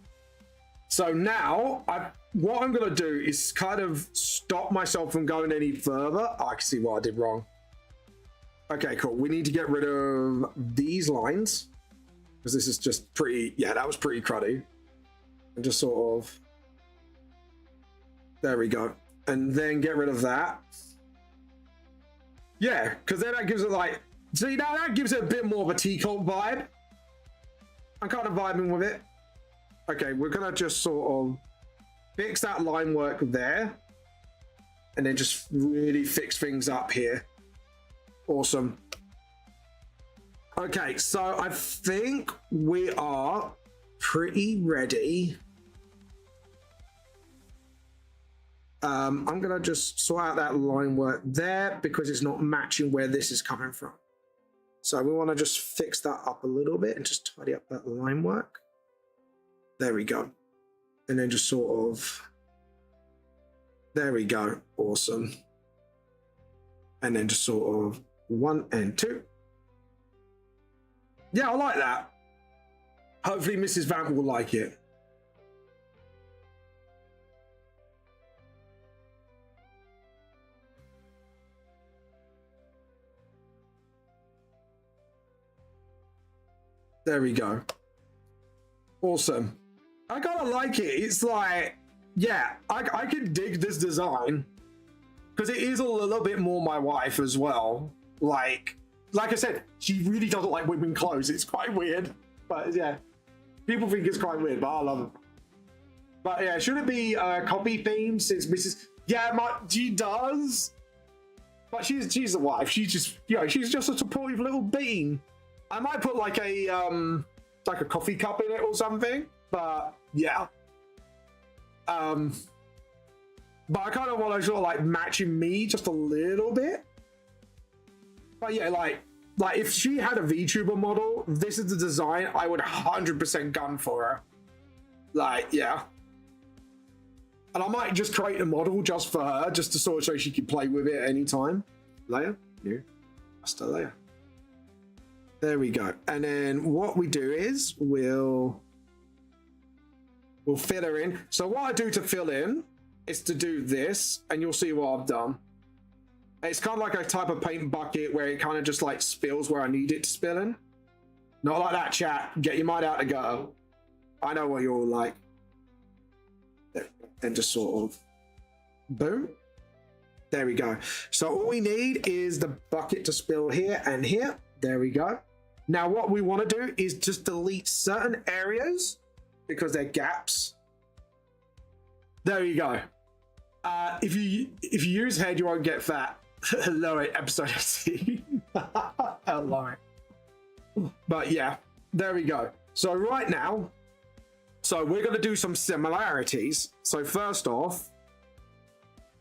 So now, what I'm going to do is kind of stop myself from going any further. Oh, I can see what I did wrong. Okay, cool. We need to get rid of these lines. Because this is just pretty, yeah, that was pretty cruddy. And just sort of, there we go. And then get rid of that. Yeah, because then that gives it like, see, now that gives it a bit more of a T-Cult vibe. I'm kind of vibing with it. Okay, we're gonna just sort of fix that line work there. And then just really fix things up here. Awesome. Okay, so I think we are pretty ready. I'm gonna just sort out that line work there because it's not matching where this is coming from. So we want to just fix that up a little bit and just tidy up that line work. There we go. And then just sort of, there we go. Awesome. And then just sort of 1 and 2. Yeah, I like that. Hopefully Mrs. Vamp will like it. There we go. Awesome. I kind of like it. It's like, yeah, I can dig this design because it is a little bit more my wife as well. Like, like I said, she really doesn't like women clothes. It's quite weird, but yeah, people think it's quite weird, but I love it. But yeah, should it be copy themed since Mrs. Yeah, she does. But she's a wife. She's just, you know, she's just a supportive little bean. I might put like a coffee cup in it or something. But yeah. But I kind of want to sort of like matching me just a little bit. But yeah, like if she had a VTuber model, this is the design I would 100% gun for her. Like, yeah. And I might just create a model just for her, just to sort of so she can play with it at any time. Layer, new, master layer. There we go. And then what we do is we'll fill her in. So what I do to fill in is to do this, and you'll see what I've done. It's kind of like a type of paint bucket where it kind of just like spills where I need it to spill in. Not like that, chat. Get your mind out the gutter. I know what you're all like. And just sort of boom. There we go. So all we need is the bucket to spill here and here. There we go. Now what we want to do is just delete certain areas because they're gaps. There you go. If you use head, you won't get fat. Hello, episode 18. Hello. But yeah, there we go. So right now, so we're going to do some similarities. So first off,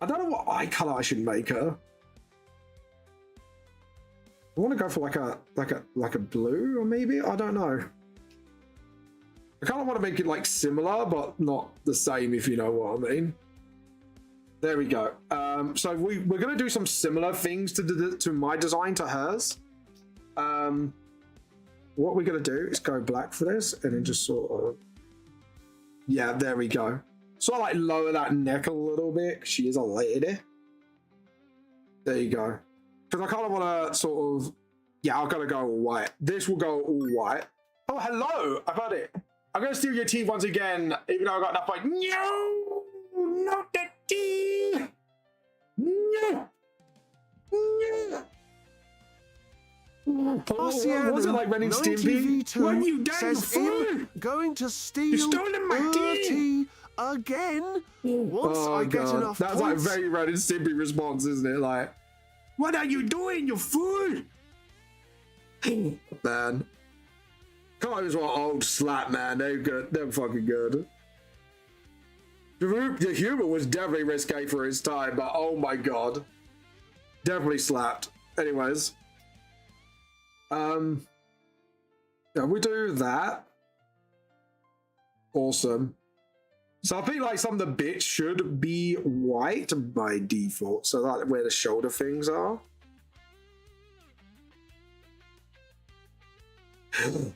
I don't know what eye color I should make her. I want to go for like a blue, or maybe, I don't know. I kind of want to make it like similar, but not the same, if you know what I mean. There we go. So we're going to do some similar things to my design to hers. What we're going to do is go black for this, and then just sort of, yeah, there we go. So I like lower that neck a little bit. She is a lady. There you go. Because I kind of want to sort of, yeah, I'm going to go all white. This will go all white. Oh, hello. I've had it. I'm going to steal your teeth once again, even though I got enough point. No, not the teeth. No. No. Oceana, was it like Ren and Stimpy? When you done, you fool! Going to steal You stolen my tea again. Once I get enough That's points. like very Ren and Stimpy response, isn't it? Like, what are you doing, you fool? Man. Comics were old slap, man. They're good. They're fucking good. The humor was definitely risque for his time, but oh my god. Definitely slapped. Anyways. Yeah, we do that. Awesome. So I think like some of the bits should be white by default. So like where the shoulder things are.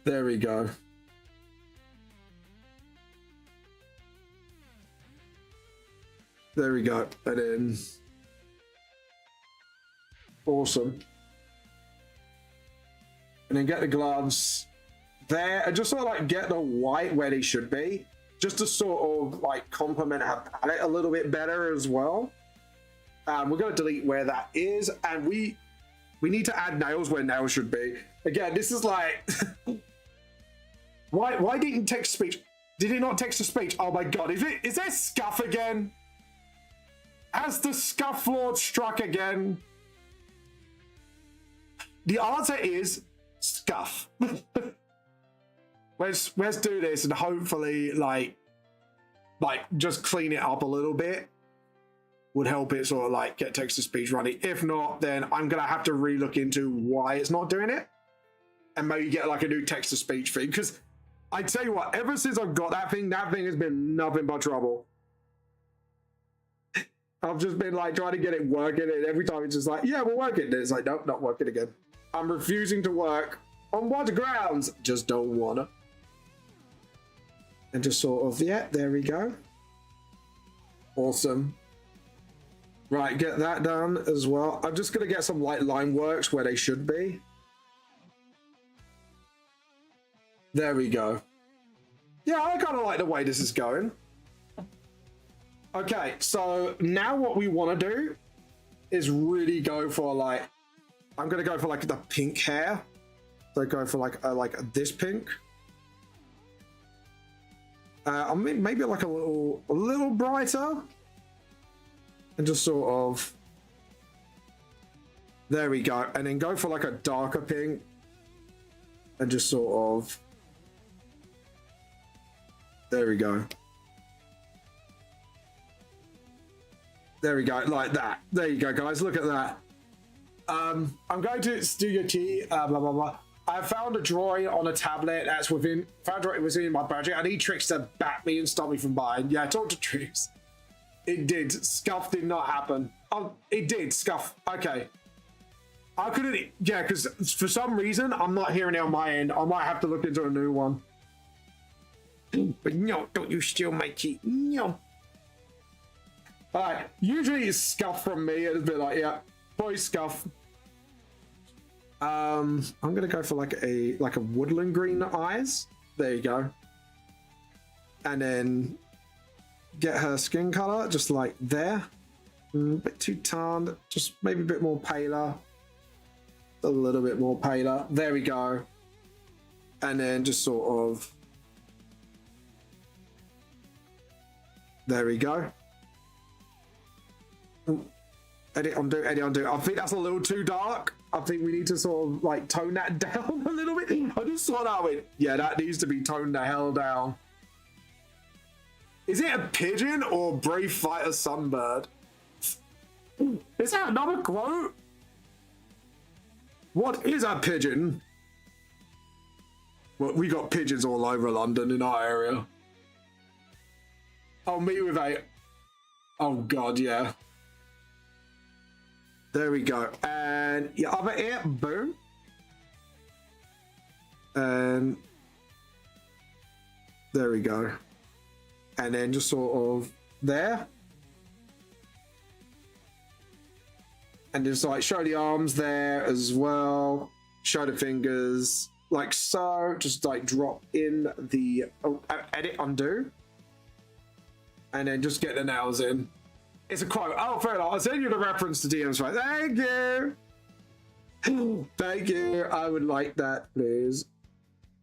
There we go. There we go. And then awesome. And then get the gloves there and just sort of like get the white where they should be, just to sort of like complement her palette a little bit better as well. We're going to delete where that is, and we need to add nails where nails should be. Again, this is like why didn't text to speech? Did it not text to speech? Oh my god, is there scuff again? Has the scuff lord struck again? The answer is scuff. let's do this and hopefully like just clean it up a little bit would help it sort of like get text to speech running. If not, then I'm gonna have to relook into why it's not doing it and maybe get like a new text to speech thing, because I tell you what, ever since I've got that thing has been nothing but trouble. I've just been like trying to get it working, and every time it's just like, yeah, we're working. And it's like, nope, not working again. I'm refusing to work. On what grounds? Just don't wanna. And just sort of, yeah, there we go. Awesome. Right, get that done as well. I'm just gonna get some light line works where they should be. There we go. Yeah, I kind of like the way this is going. Okay, so now what we want to do is really go for like I'm gonna go for like the pink hair. So go for like this pink. I mean, maybe like a little brighter, and just sort of. There we go, and then go for like a darker pink, and just sort of. There we go. There we go, like that. There you go, guys. Look at that. I'm going to Studio G. Blah blah blah. I found a drawing on a tablet that's found it was in my budget. I need Tricks to back me and stop me from buying. Yeah, talk to Tricks. It did. Scuff did not happen. Oh, it did. Scuff. Okay. I couldn't. Yeah, because for some reason I'm not hearing it on my end. I might have to look into a new one. But no, don't you steal my key. No. Alright. Usually it's Scuff from me. It's a bit like, yeah, boy Scuff. I'm gonna go for like a woodland green eyes. There you go. And then get her skin color just like there. A bit too tanned, just maybe a bit more paler. A little bit more paler. There we go. And then just sort of. There we go. Edit, undo, edit, undo. I think that's a little too dark. I think we need to sort of like tone that down a little bit. I just saw that with, yeah, that needs to be toned the hell down. Is it a pigeon or Brave Fighter Sunbird? Is that another quote? What is a pigeon? Well, we got pigeons all over London in our area. Oh, me with a... Oh, God, yeah. There we go. And your other ear, boom. And there we go. And then just sort of there. And just like show the arms there as well. Show the fingers like so. Just like drop in the edit, undo. And then just get the nails in. It's a quote. Oh, fair enough. I'll send you the reference to DM's right. Thank you. Thank you. I would like that, please.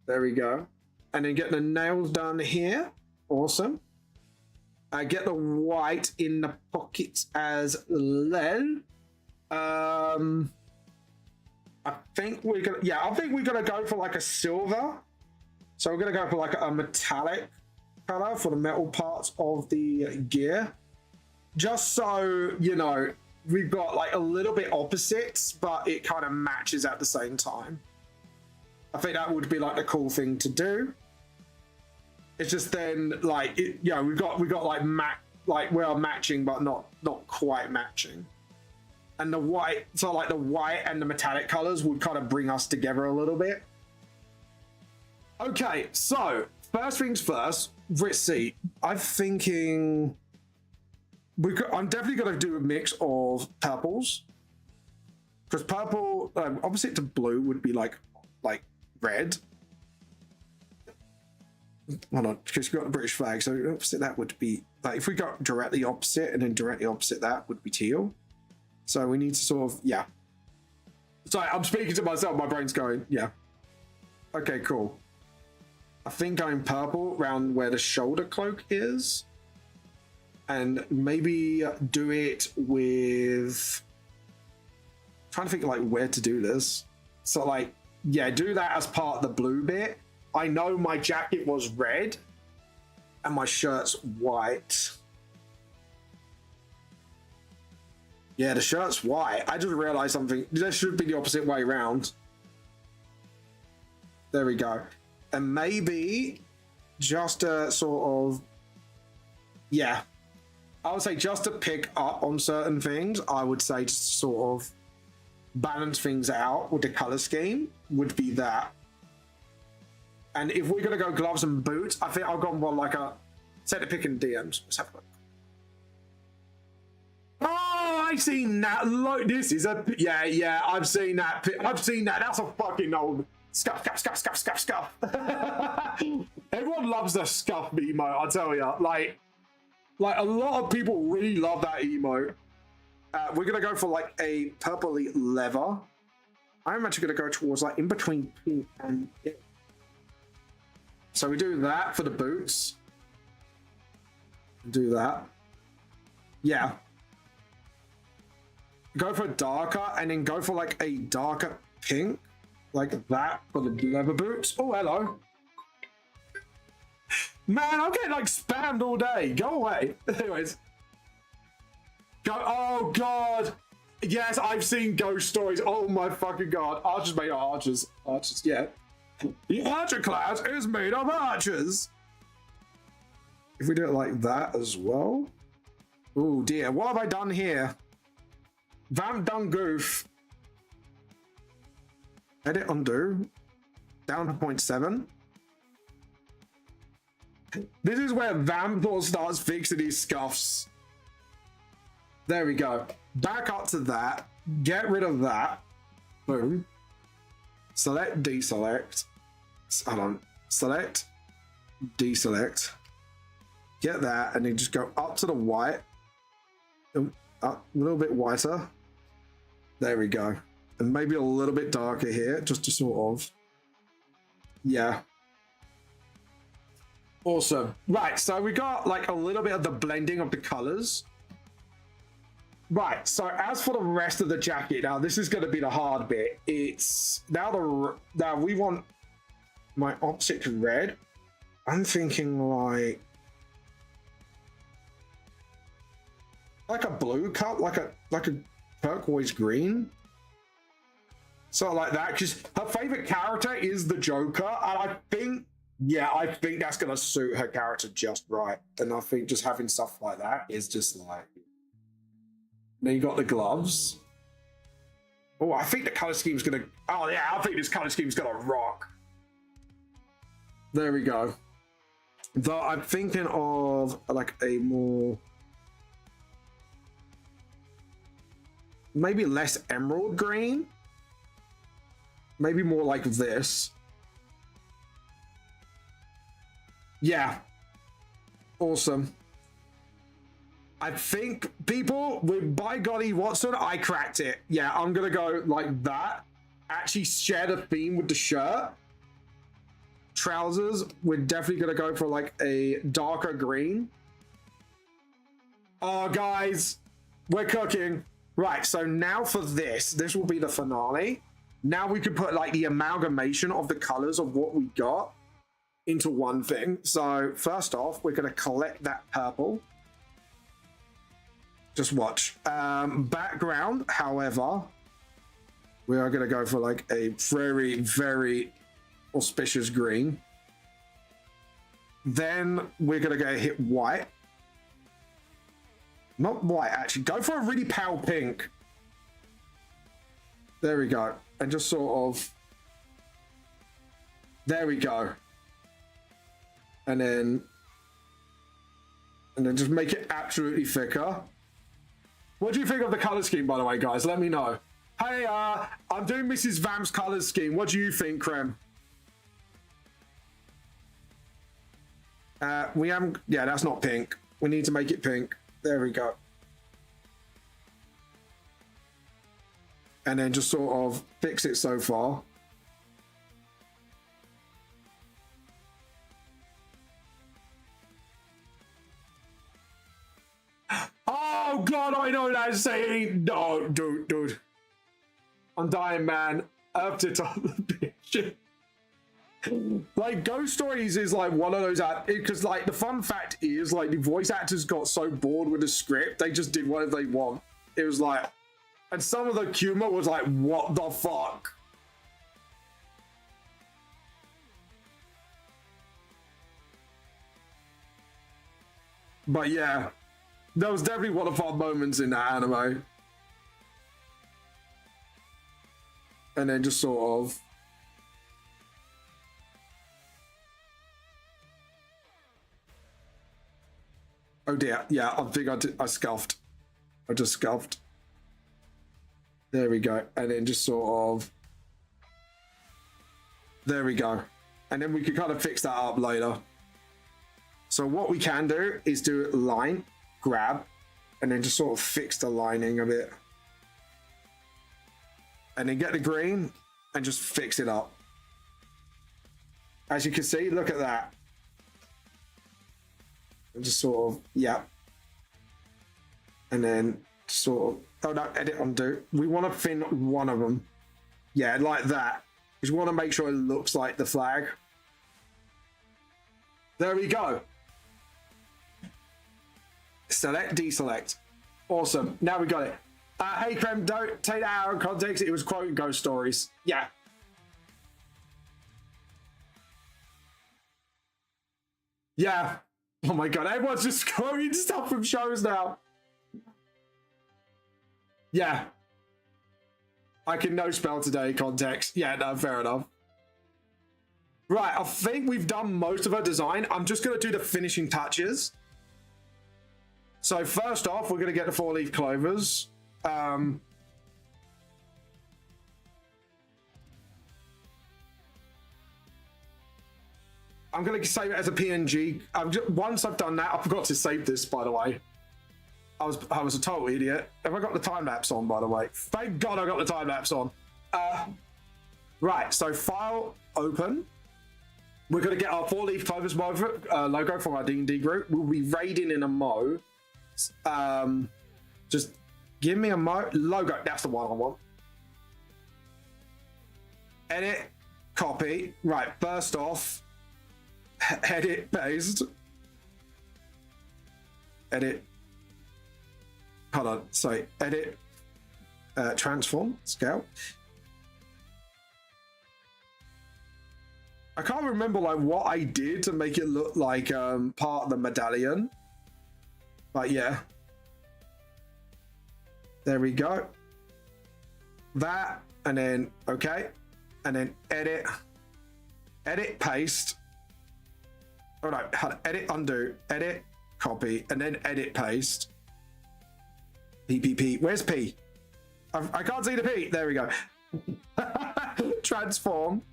There we go. And then get the nails done here. Awesome. Get the white in the pockets as well. I think we're gonna. Yeah, I think we're gonna go for like a silver. So we're gonna go for like a metallic color for the metal parts of the gear. Just so, you know, we've got like a little bit opposites, but it kind of matches at the same time. I think that would be like the cool thing to do. It's just then like, we got like we are matching, but not quite matching. And the white, so like the white and the metallic colors would kind of bring us together a little bit. Okay, so first things first, let's see. I'm thinking I'm definitely going to do a mix of purples, because purple, opposite to blue, would be like red. Hold on, because you've got the British flag, so opposite that would be like, if we got directly opposite and then directly opposite that would be teal. So we need to sort of, yeah. Sorry, I'm speaking to myself. My brain's going, yeah. Okay, cool. I think going purple around where the shoulder cloak is. And maybe do it with... I'm trying to think like where to do this. So like, yeah, do that as part of the blue bit. I know my jacket was red and my shirt's white. Yeah, the shirt's white. I just realized something. This should be the opposite way around. There we go. And maybe just a sort of, yeah. I would say just to pick up on certain things, I would say to sort of balance things out with the color scheme would be that. And if we're going to go gloves and boots, I think I'll go on like a set of picking DMs. Let's have a look. Oh, I've seen that. Look, this is a, yeah, I've seen that. I've seen that. That's a fucking old scuff. Everyone loves the scuff emote, I tell you. Like a lot of people really love that emote. We're gonna go for like a purpley leather. I'm actually going to go towards like in between pink and pink. So we do that for the boots. Do that. Yeah. Go for darker and then go for like a darker pink. Like that for the leather boots. Oh, hello. Man, I'm getting like spammed all day. Go away. Anyways. Go. Oh, God. Yes, I've seen ghost stories. Oh, my fucking God. Archers made of archers. Archers, yeah. The archer class is made of archers. If we do it like that as well. Oh, dear. What have I done here? Vamp done goof. Edit undo. Down to 0.7. This is where Vampor starts fixing his scuffs. There we go. Back up to that. Get rid of that. Boom. Select, deselect. Hold on. Select, deselect. Get that, and then just go up to the white. Up a little bit whiter. There we go. And maybe a little bit darker here, just to sort of. Yeah. Awesome. Right, so we got like a little bit of the blending of the colors. Right, so as for the rest of the jacket, now this is going to be the hard bit. It's now we want my opposite to red. I'm thinking like a blue cut, like a turquoise green. So like that, because her favorite character is the Joker, and I think that's gonna suit her character just right. And I think just having stuff like that is just like. Then you got the gloves. Oh, I think the color scheme's gonna. Oh yeah, I think this color scheme's gonna rock. There we go. Though I'm thinking of like a more. Maybe less emerald green. Maybe more like this. Yeah. Awesome. I think people with by golly Watson, I cracked it. Yeah, I'm gonna go like that. Actually share the theme with the shirt. Trousers, we're definitely gonna go for like a darker green. Oh guys, we're cooking. Right, so now for this will be the finale. Now we can put like the amalgamation of the colors of what we got into one thing. So first off, we're gonna collect that purple. Just watch. Background, however, we are gonna go for like a very, very auspicious green. Then we're gonna go hit white. Not white, actually. Go for a really pale pink. There we go. And just sort of... There we go. And then just make it absolutely thicker. What do you think of the color scheme, by the way, guys? Let me know. Hey, I'm doing Mrs. Vamp's color scheme. What do you think, Creme? We haven't... Yeah, that's not pink. We need to make it pink. There we go. And then just sort of fix it so far. Oh God, I know that's saying no, dude. I'm dying, man. Up to top of the picture. Like Ghost Stories is like one of those because like the fun fact is like the voice actors got so bored with the script they just did whatever they want. It was like, and some of the humor was like, what the fuck? But yeah, that was definitely one of our moments in that anime. And then just sort of. Oh dear, yeah, I think I scuffed. I just scuffed. There we go. And then just sort of... There we go. And then we can kind of fix that up later. So what we can do is do line, grab, and then just sort of fix the lining of it. and then get the green and just fix it up. As you can see, look at that. And just sort of, yeah. And then sort of, oh no, edit, undo. We want to thin one of them. Yeah, like that. Just want to make sure it looks like the flag. There we go. Select, deselect. Awesome. Now we got it. Hey, Krem, don't take that out of context. It was quoting ghost stories. Yeah. Yeah. Oh my god, everyone's just quoting stuff from shows now. Yeah. I can no spell today context. Yeah, no, fair enough. Right, I think we've done most of our design. I'm just going to do the finishing touches. So first off, we're going to get the 4-leaf clovers. I'm going to save it as a PNG. Once I've done that, I forgot to save this, by the way. I was a total idiot. Have I got the time lapse on, by the way? Thank God I got the time lapse on. Right, so file, open. We're going to get our 4-leaf clovers logo from our D&D group. We'll be raiding in a mo. Just give me a logo. That's the one I want. Edit, copy. Right, first off, edit, paste. Edit. Hold on, sorry. Edit, transform, scale. I can't remember like what I did to make it look like part of the medallion. But yeah. There we go. That, and then, okay. And then edit. Edit, paste. Oh no, edit, undo. Edit, copy. And then edit, paste. PPP. Where's P? I can't see the P. There we go. Transform.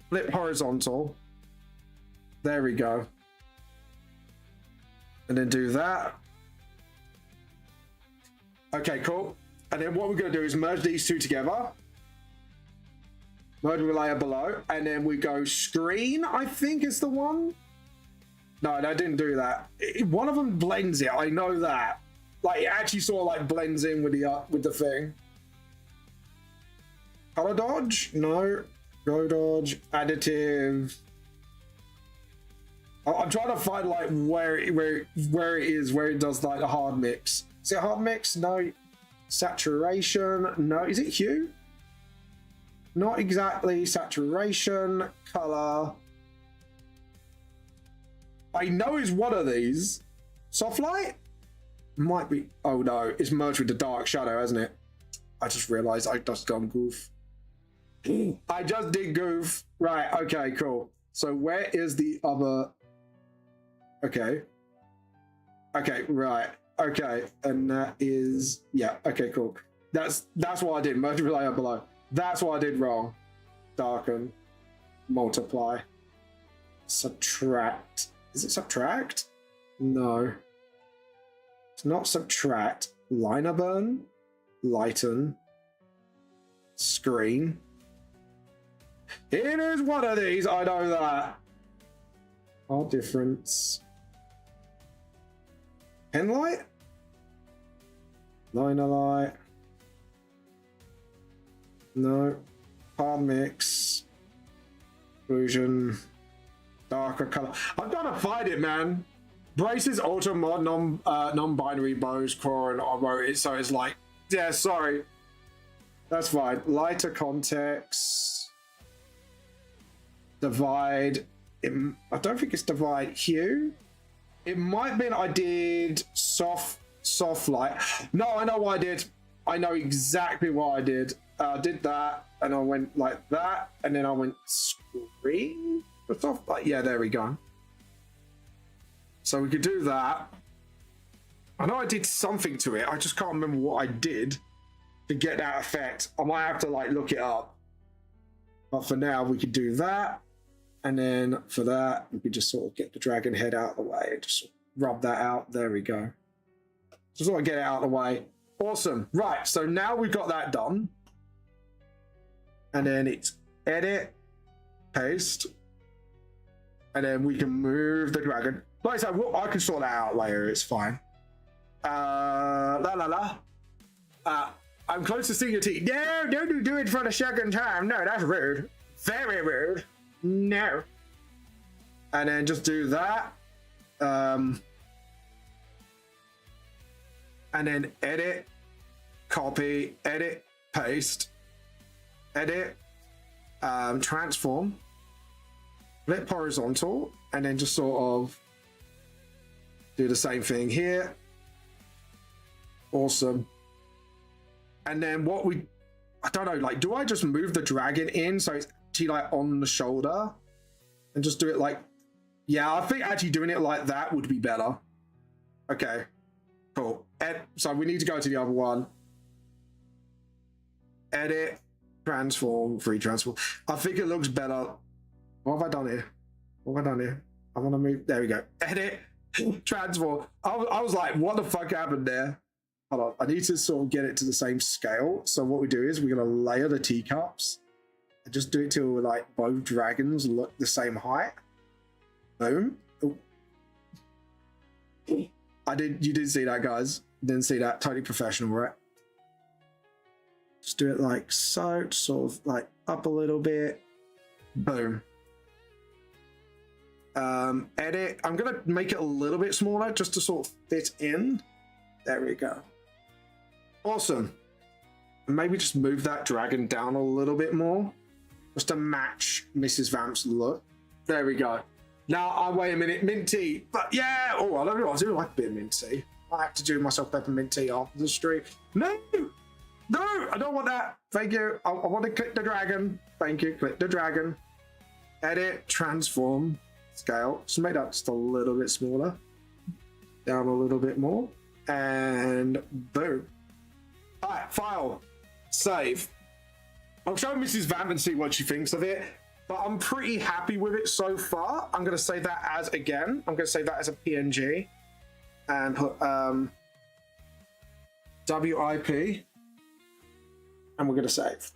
Flip horizontal. There we go. And then do that. Okay, cool. And then what we're going to do is merge these two together. Merge with layer below. And then we go screen, I think is the one. No, I didn't do that. One of them blends it. I know that. Like, it actually sort of like blends in with the thing. Color dodge? No. Go dodge. Additive. I'm trying to find like where it is, where it does like the hard mix. Is it hard mix? No. Saturation? No. Is it hue? Not exactly. Saturation. Color. I know it's one of these. Soft light? Might be. Oh no, it's merged with the dark shadow, hasn't it? I just realized I just done goof. I just did goof. Right, okay, cool. So where is the other? Okay. Okay, right. Okay, and that is, yeah, okay, cool. That's what I did. Merge with layer below. That's what I did wrong. Darken. Multiply. Subtract. Is it subtract? No. It's not subtract. Liner burn. Lighten. Screen. It is one of these, I know that. Our difference. Pen light? Liner light. No. Hard mix. Fusion. Darker color. I'm gonna find it, man. Braces, auto mod, non-binary bows, core, and I wrote it, so it's like, yeah, sorry. That's fine. Lighter context. Divide. I don't think it's divide hue. It might have been I did soft light. No, I know what I did. I know exactly what I did. I did that, and I went like that, and then I went screen for soft light. Yeah, there we go. So we could do that. I know I did something to it. I just can't remember what I did to get that effect. I might have to like look it up. But for now, we could do that. And then for that, we could just sort of get the dragon head out of the way. Just sort of rub that out. There we go. Just sort of get it out of the way. Awesome. Right. So now we've got that done. and then it's edit, paste, and then we can move the dragon. Like I said, I can sort that out later. It's fine. I'm close to seeing your teeth. No, don't do it for the second time. No, that's rude. Very rude. No. And then just do that. And then edit, copy, edit, paste, edit, transform, flip horizontal, and then just sort of do the same thing here. Awesome. And then I don't know, like, do I just move the dragon in so it's actually like on the shoulder and just do it like, yeah, I think actually doing it like that would be better. Okay, cool. So we need to go to the other one. Edit, transform, free transform. I think it looks better. What have I done here? What have I done here? I want to move, there we go. Edit, transform. I was like, what the fuck happened there? Hold on, I need to sort of get it to the same scale. So what we do is we're gonna layer the teacups and just do it till like both dragons look the same height. Boom. Oh. You didn't see that, guys. Didn't see that. Totally professional, right? Just do it like so, sort of like up a little bit. Boom. Edit. I'm gonna make it a little bit smaller just to sort of fit in. There we go. Awesome. Maybe just move that dragon down a little bit more just to match Mrs. Vamp's look. There we go. Now, wait a minute, mint tea. But yeah, oh, I don't know. I do like a bit of mint tea. I have to do myself peppermint tea after the stream. No, I don't want that. Thank you. I want to click the dragon. Thank you. Click the dragon. Edit, transform, scale. Just make that just a little bit smaller. Down a little bit more. And boom. All right, file, save. I'll show Mrs. Vamp and see what she thinks of it, but I'm pretty happy with it so far. I'm gonna save that as, again, I'm gonna save that as a PNG and put WIP, and we're gonna save.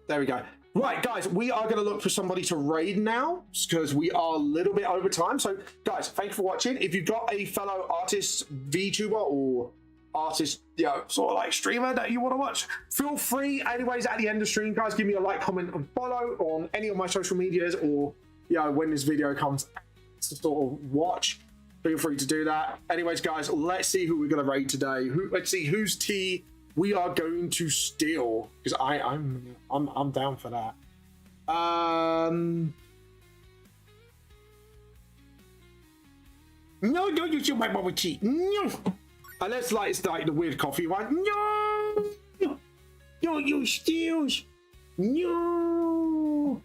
There we go. Right, guys, we are going to look for somebody to raid now because we are a little bit over time. So, guys, thank you for watching. If you've got a fellow artist, VTuber, or artist, sort of like streamer that you want to watch, feel free. Anyways, at the end of the stream, guys, give me a like, comment, and follow on any of my social medias, or when this video comes to sort of watch, feel free to do that. Anyways, guys, let's see who we're going to raid today. Let's see whose tea we are going to steal, because I'm down for that. No, don't you steal my bubble tea. No. Unless like it's like the weird coffee one. No. Don't you steal. No.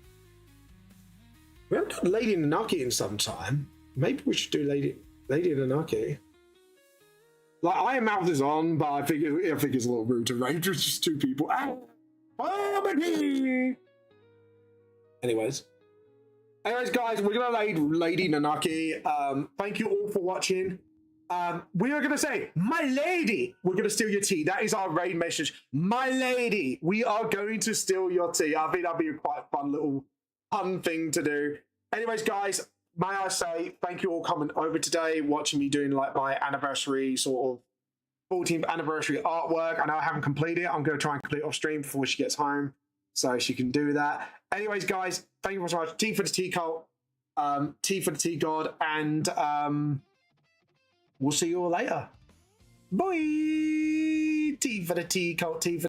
We haven't done Lady Nanaki in some time. Maybe we should do Lady Nanaki. Like, Iron Mouth is on, but I think it's a little rude to raid. It's just two people. Anyways, guys, we're gonna raid Lady Nanaki. Thank you all for watching. We are gonna say, my lady, we're gonna steal your tea. That is our raid message. My lady, we are going to steal your tea. I think that'd be a quite fun little fun thing to do. Anyways, guys, may I say thank you all coming over today, watching me doing like my anniversary sort of 14th anniversary artwork. I know I haven't completed it. I'm going to try and complete it off stream before she gets home so she can do that. Anyways, guys, thank you so much. Tea for the tea cult, tea for the tea god, and we'll see you all later. Bye. Tea for the tea cult, tea for